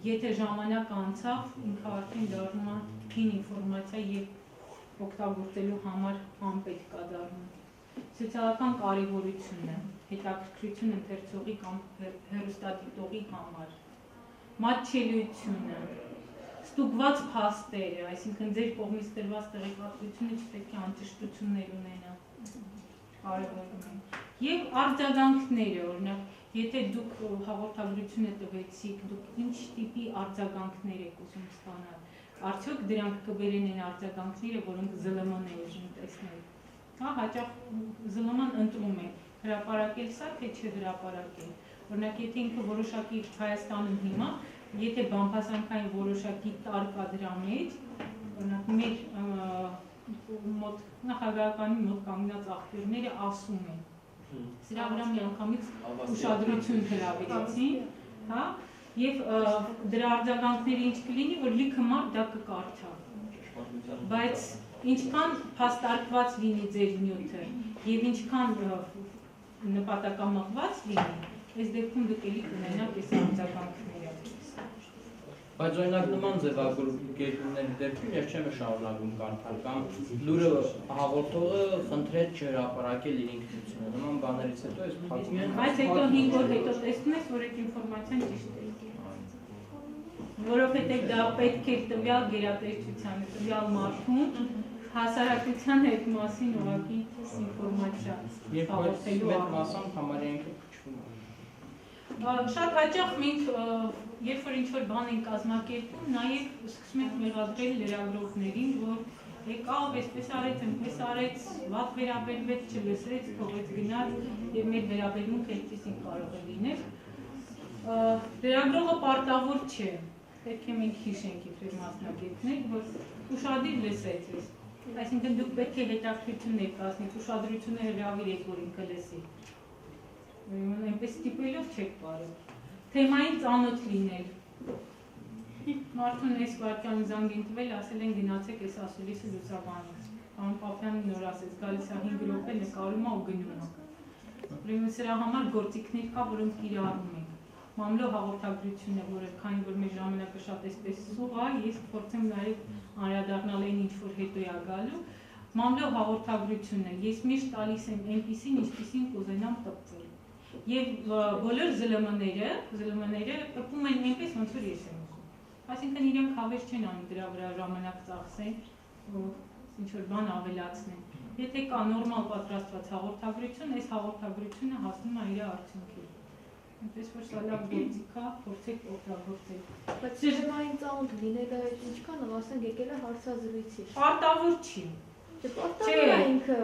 Speaker 1: Եթե ժամանակ անցավ, ինքը արդեն դառնում է փին ինֆորմացիա եւ օգտագործելու համար անպետք է դառնում։ Սոցիալական կարևորությունը, հետաքրքրություն ընթերցողի կամ հեռուստադիտողի համար, մատչելիությունը, ստուգված փաստերը, այսինքն ձեր կողմից տրված տեղեկատվությունը չպետք է անճշտություններ ունենա, կարևորում են։ Եվ արձագանքները, օրինակ, եթե դուք հաղորդագրությունը տվեցիք, դուք ինչ տիպի արձագանքներ եք ուզում ստանալ, արդյոք դրանք կբերեն այն արձագանքները, որոնք ԶԼՄ-ն է ուզում տեսնել։ Հա, հաճախ ԶԼՄ-ն ընտրում է հրապարակել սա, թե չհրապարակել։ Օրինակ, եթե ինքը որոշակի Հայաստանում հիմա, եթե բամբասանքային որոշակի տար կա դրա մեջ, օրինակ մեր մոտ նախագահականի մոտ կանգնած աղբյուրները ասում են, սրա վրա միանգամից ուշադրություն հրավիրեցին, հա, եւ դրա արձագանքները ինչ կլինի, որ լիքը մարդ դա կկարդա։ Բայց ինչքան փաստարկված լինի ձեր նյութը եւ ինչքան նպատակամղված լինի, այս դեպքում դուք էլի կունենաք այս արձագանքները։
Speaker 7: Բայց օրինակ նման ձևակերպումների դեպքում ես չեմ շարունակում կարդալ կամ լուրը հաղորդողը խնդրեց չհրապարակել իր ինքնությունը։ Նման բաներից հետո ես փակում եմ։
Speaker 1: Բայց հետո 5 օր հետո տեսնում ես, որ այդ ինֆորմացիան ճիշտ է։ Որովհետև դա պետք է տվյալ գերատեսչությանը, տվյալ մարդուն հասարակության հետ մասին ուղղակի ինֆորմացիա հաղորդելու
Speaker 7: մասամբ համարյա ինքը փչվում է։
Speaker 1: Շատ հաճախ մենք երբ որ ինչ-որ բան ենք կազմակերպում, նաև սկսում ենք մեղադրել լրագրողներին, որ եկավ, այսպես արեց, այնպես արեց, վատ վերաբերվեց, չլսեց, թողեց գնաց եւ մեր վերաբերմունքը այդպեսին կարող է լինել։ Լրագրողը պարտավոր չէ, պետք է մենք հիշենք իբր մասնագետներ, որ ուշադիր լսեց ես։ Այսինքն դուք պետք է հետաքրքրություն ներկայացնեք, ուշադրությունը հրավիրեք, որ ինքը լսի։ Այնպես տիպելով չեք կարող։ Թեմային ծանոթ լինել։ Մարդուն այս վարկյանը զանգ են տվել, ասել են գնացեք այս ասուլիսը լուսաբանից։ Պարոն Պապյանը նոր ասեց, գալիս է 5 րոպե, նկարում է ու գնում է։ Ուրեմն սրա համար գործիքներ կա, որոնք կիրառում ենք։ Մամլո հաղորդագրությունը, որը քանի որ մեր ժամանակը շատ էսպես սուղ է, ես փորձեմ նաև անդրադառնալ այն ինչ որ հետո է գալու։ Մամլո հաղորդագրությունը ես միշտ տալիս եմ այնպիսին, ինչպիսին կուզենամ տպվել։ Եվ բոլոր ԶԼՄ-ները տպում են այնպես, ոնց որ ես եմ ուզում։ Այսինքն իրենք հավես չեն անում դրա վրա ժամանակ ծախսեն, ինչ-որ բան ավելացնեն։ Եթե կա նորմալ պատրաստված հաղորդագրություն, այս հաղորդագրությունը հասնում է իր արդյունքին։ այնպես որ սա լավ գործիք է, փորձեք օգտագործել։
Speaker 10: Բայց շրջանային ծանոթ լինելը ինչքան ասենք եկել է հարցազրույցի։
Speaker 1: Պարտավոր չի։ Չէ,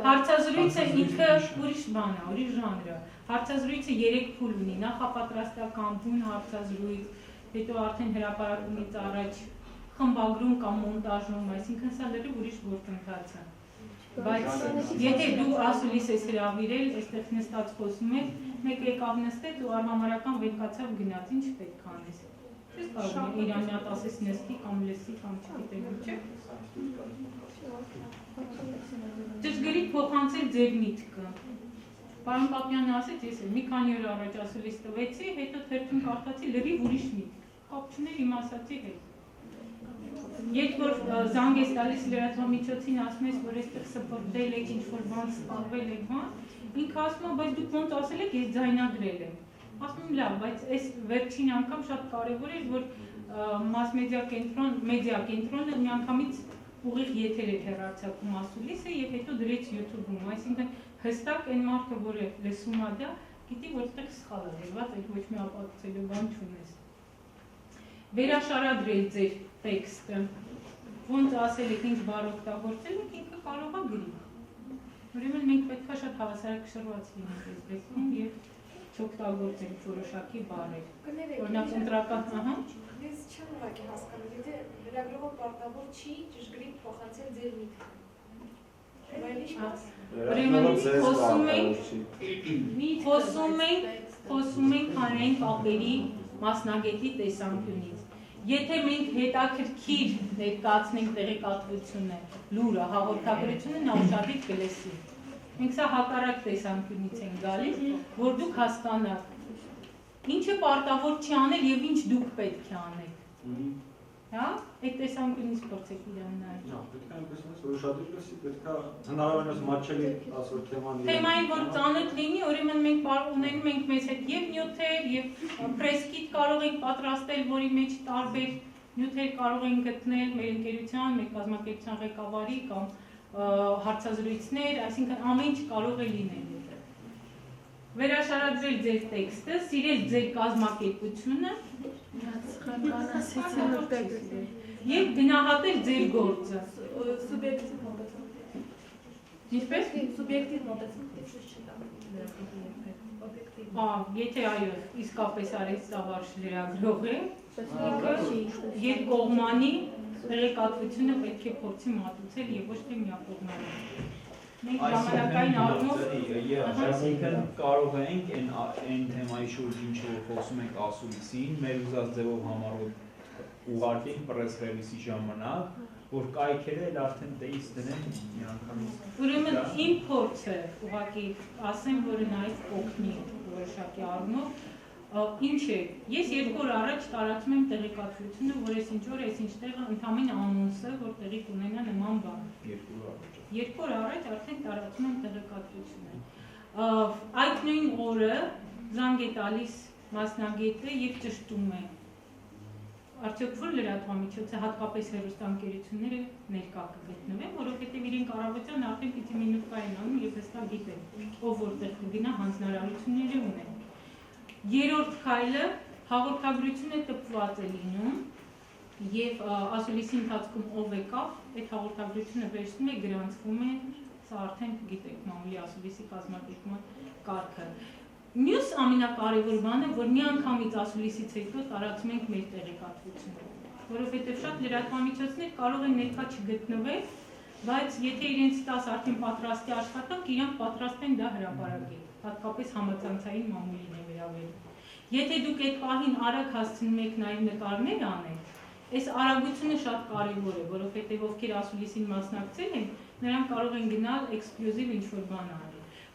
Speaker 1: հարցազրույցը ինքը ուրիշ բան է, ուրիշ ժանր է։ Հարցազրույցը 3 փուլ ունի՝ նախապատրաստական, բուն հարցազրույց, հետո արդեն հրապարակումից առաջ խմբագրում կամ մոնտաժում, այսինքն սա լրիվ ուրիշ գործընթաց է։ Բայց եթե դու ասուլիս ես հրավիրել, այստեղ նստած խոսում ես, մեկ եկավ նստեց ու արհամարական վեկացավ գնաց, ինչ պետք է անես։ Չես կարող իրան մի հատ ասես նստի կամ լսի կամ չգիտեմ ինչ է։ Ճշգրիտ փոխանցել ձեր միտքը։ Պարոն Պապյանը ասեց, ես մի քանի օր առաջ ասուլիս տվեցի, հետո թերթում կարդացի լրիվ ուրիշ միտք։ Կապ չուներ իմ ասացի հետ։ Երբ որ զանգ ես տալիս լրատվամիջոցին ասում ես, որ այստեղ սփռդել եք, ինչ-որ բան սպառվել եք, ինքը ասում է, բայց դուք ոնց ասել եք, ես ձայնագրել եմ։ Ասում եմ, լավ, բայց այս վերջին անգամ շատ կարևոր էր, որ մեդիա կենտրոնը միանգամից ուղիղ եթեր էր հեռարձակում ասուլիսը եւ հետո դրեց YouTube-ում, այսինքն հստակ այն մարդը, որը լսում է դա, գիտի որտեղ սխալ է դրված, այդ ոչ մի ապացուցելու բան չունես։ Վերաշարադրել ձեր տեքստը, ոնց ասել եք, ինչ բառ օգտագործել եք, ինքը կարող է գրի։ Ուրեմն մենք պետք է շատ հավասարակշռված լինենք այս դեպքում եւ չօգտագործենք որոշակի բառեր։ Օրինակ ընտրական, ահա։
Speaker 3: Ես չեմ ուղղակի հասկանում, եթե լրագրողը պարտավոր չի ճշգրիտ փոխանցել ձեր միտքը։ Խոսում ենք հանրային կապերի մասնագետի տեսանկյունից։ Եթե մենք հետաքրքիր ներկայացնենք տեղեկատվությունը, լուրը, հաղորդագրությունը, նա ուշադիր կլսի։ Մենք սա հակառակ տեսանկյունից ենք գալիս, որ դուք հասկանաք ինչը պարտավոր չի անել եւ ինչ դուք պետք է անեք։ Հա, այդ տեսանկյունից փորձեք իրան նայել։
Speaker 5: Պետք է այնպես որ ուշադիր լսի, պետք է հնարավորինս մատչելի ասոր թեման։
Speaker 1: Թեմային որ ծանոթ լինի, ուրեմն մենք ունենում ենք մեզ հետ եւ նյութեր, եւ պրեսկիտ կարող ենք պատրաստել, որի մեջ տարբեր նյութեր կարող ենք գտնել մեր ընկերության, մեր կազմակերպության ղեկավարի կամ հարցազրույցներ, այսինքն ամեն ինչ կարող է լինել։ Վերաշարադրել ձեր տեքստը, սիրել ձեր կազմակերպությունը եւ գնահատել ձեր գործը։
Speaker 3: Սուբյեկտիվ մոտեցում։
Speaker 1: Ինչպես?
Speaker 3: Սուբյեկտիվ մոտեցում չտա։
Speaker 1: Եթե այո, իսկապես արեց ծավալ լրագրող է, երկկողմանի տեղեկատվությունը պետք է փորձի մատուցել եւ ոչ թե միակողմանի։ Մենք ժամանակային առումով
Speaker 9: այսինքն կարող ենք այն թեմայի շուրջ ինչ որ խոսում ենք ասուլիսին, մեր ուզած ձևով համառոտ ուղարկենք պրես ռելիզի ժամանակ, որ կայքերը էլ արդեն տեից դնեն միանգամից։
Speaker 1: Ուրեմն իմ փորձը ուղղակի ասեմ, որ նայից օգնի որոշակի առումով, ինչ է, ես 2 օր առաջ տարածում եմ տեղեկատվությունը, որ այսինչ օր, այսինչ տեղը ընդամենը անոնսը, որ տեղի կունենա նման բան։ 2 օր առաջ արդեն տարածում եմ տեղեկատվությունը։ Այդ նույն օրը զանգ է տալիս մասնագետը եւ ճշտում է արդյոք որ լրատվամիջոցը հատկապես հեռուստաընկերությունները ներկա կգտնվեն, որովհետև իրենք առավոտյան արդեն պիտի մինուտկային անում եւ հստակ գիտեն, ով որտեղ կգնա հանձնարարությունները ունեն։ Երրորդ քայլը հաղորդագրությունը տպված է լինում եւ ասուլիսի ընթացքում ով եկավ, այդ հաղորդագրությունը վերցնում է, գրանցվում է, սա արդեն գիտեք մամուլի ասուլիսի կազմակերպման կարգը։ Մյուս ամենակարևոր բանը, որ միանգամից ասուլիսից հետո տարածում ենք մեր տեղեկատվությունը, որովհետև շատ լրատվամիջոցներ կարող են ներկա չգտնվել, բայց եթե իրենց տաս արդեն պատրաստի աշխատանք, իրանք պատրաստ են դա հրապարակել, հատկապես համացանցային մամուլին է վերաբերում։ Եթե դուք այդ պահին արագ հասցնում եք նաև նկարներ անել, այս արագությունը շատ կարևոր է, որովհետև ովքեր ասուլիսին մասնակցել են, նրանք կարող են գնալ էքսկլյուզիվ ինչ-որ բան անել։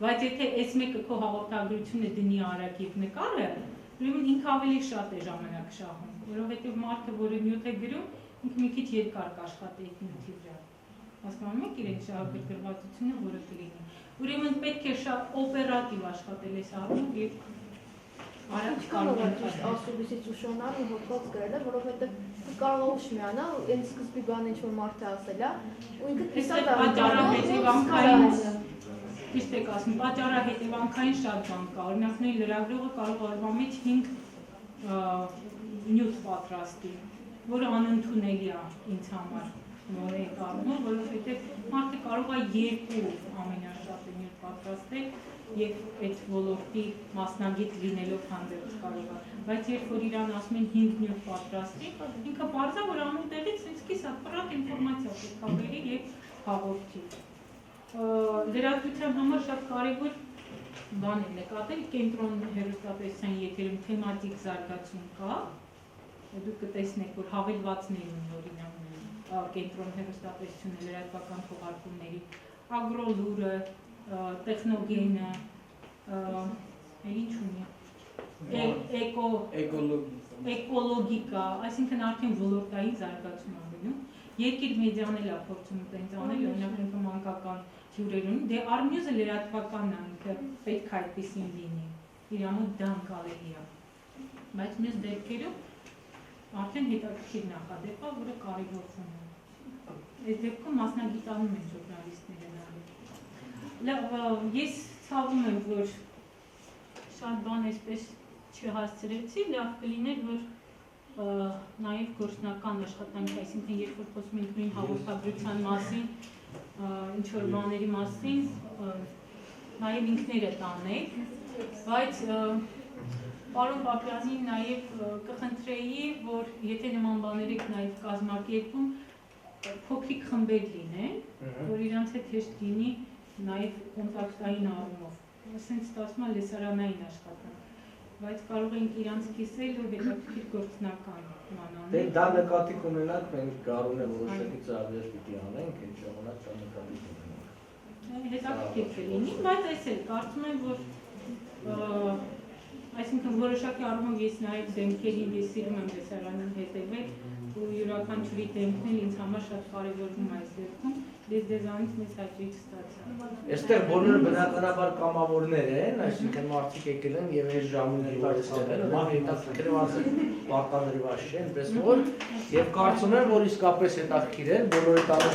Speaker 1: Բայց եթե այս մեկը քո հաղորդագրությունը դնի արագ եւ նկարը, ուրեմն ինքը ավելի շատ է ժամանակ շահում, որովհետեւ մարդը, որը նյութ է գրում, ինքը մի քիչ երկար կաշխատի այդ նյութի վրա։ Հասկանում եք իրեն շահագրգռվածությունը, որը կլինի։ Ուրեմն պետք է շատ օպերատիվ աշխատել այս առումով եւ արագ կարող է
Speaker 10: ասուլիսից ուշանալ ու հոդված գրել, որովհետեւ կարող է ուշ միանալ, այն սկզբի բանը ինչ որ մարդը ասել է, ու ինքը
Speaker 1: պատճառաբեծի վամքային ճիշտ եք ասում, պատճառահետևանքային շատ բան կա, օրինակ նույն լրագրողը կարող օրվա մեջ 5 նյութ պատրաստի, որը անընդունելի է ինձ համար նորեի կառումով, որովհետև մարդը կարող է 2 ամենաշատը նյութ պատրաստել և այդ ոլորտի մասնագետ լինելով հանդեպս կարող է, բայց երբ որ իրան ասում են 5 նյութ պատրաստի, ինքը պարզ է, որ ամեն տեղից ինձ պրատ ինֆորմացիա պետք է բերի և հաղորդի։ Լրատվության համար շատ կարևոր բան է նկատել, կենտրոն հեռուստատեսության եթերում թեմատիկ զարգացում կա, դուք կտեսնեք, որ հավելվածներ ունի օրինակ կենտրոն հեռուստատեսությունը լրատվական թողարկումների, ագրոլուրը, տեխնոգենը, ինչ ունի, էկոլոգիկա, այսինքն արդեն ոլորտային զարգացում անում, երկիր մեդիան էլ է փորձում տենց անել, օրինակ մանկական հյուրեր ունի, դե Արմյուզը լրատվականն է, ինքը պետք է այդպեսին լինի, իր ամոթ դա անկարելի է, բայց մյուս դեպքերում արդեն հետաքրքիր նախադեպ է, որը կարևորվում է, այս դեպքում մասնագիտանում են ժուրնալիստները նայել։ Ես ցավում եմ, որ շատ բան այսպես չհասցրեցի, լավ կլիներ, որ նաև գործնական աշխատանք, այսինքն երբ որ խոսում ենք նույն հաղորդագրության մասին, ինչ-որ բաների մասին, նաև ինքներդ անեք, բայց պարոն Պապյանին նաև կխնդրեի, որ եթե նման բաներ եք նաև կազմակերպում, փոքրիկ խմբեր լինեն, որ իրանց հետ հեշտ լինի նաև կոնտակտային առումով, ասենց ստացվում է լեսարանային աշխատանք, բայց կարող ենք իրանց կիսել ու հետաքրքիր գործնական մանանել։
Speaker 2: Դե դա նկատի կունենանք, մենք Գարունը որոշակի ծրագրեր պիտի անենք, այդ ժամանակ դա նկատի կունենանք։
Speaker 1: Հետաքրքիր կլինի, բայց այս էլ կարծում եմ, որ այսինքն որոշակի առումով ես նաև դեմքերին ես սիրում եմ լեսարանին հետևել ու յուրաքանչյուրի դեմքն էլ ինձ համար շատ կարևորվում է այս դեպքում, ես դեզանից մեծ հաճույք ստացա։
Speaker 2: Այստեղ բոլորը բնականաբար կամավորներ են, այսինքն մարդիկ եկել են եւ այս ժամին հետաքրքրել են, հետաքրքրված են պարտադրված չէ, այնպես որ եւ կարծում եմ, որ իսկապես հետաքրքիր են բոլորի տանը։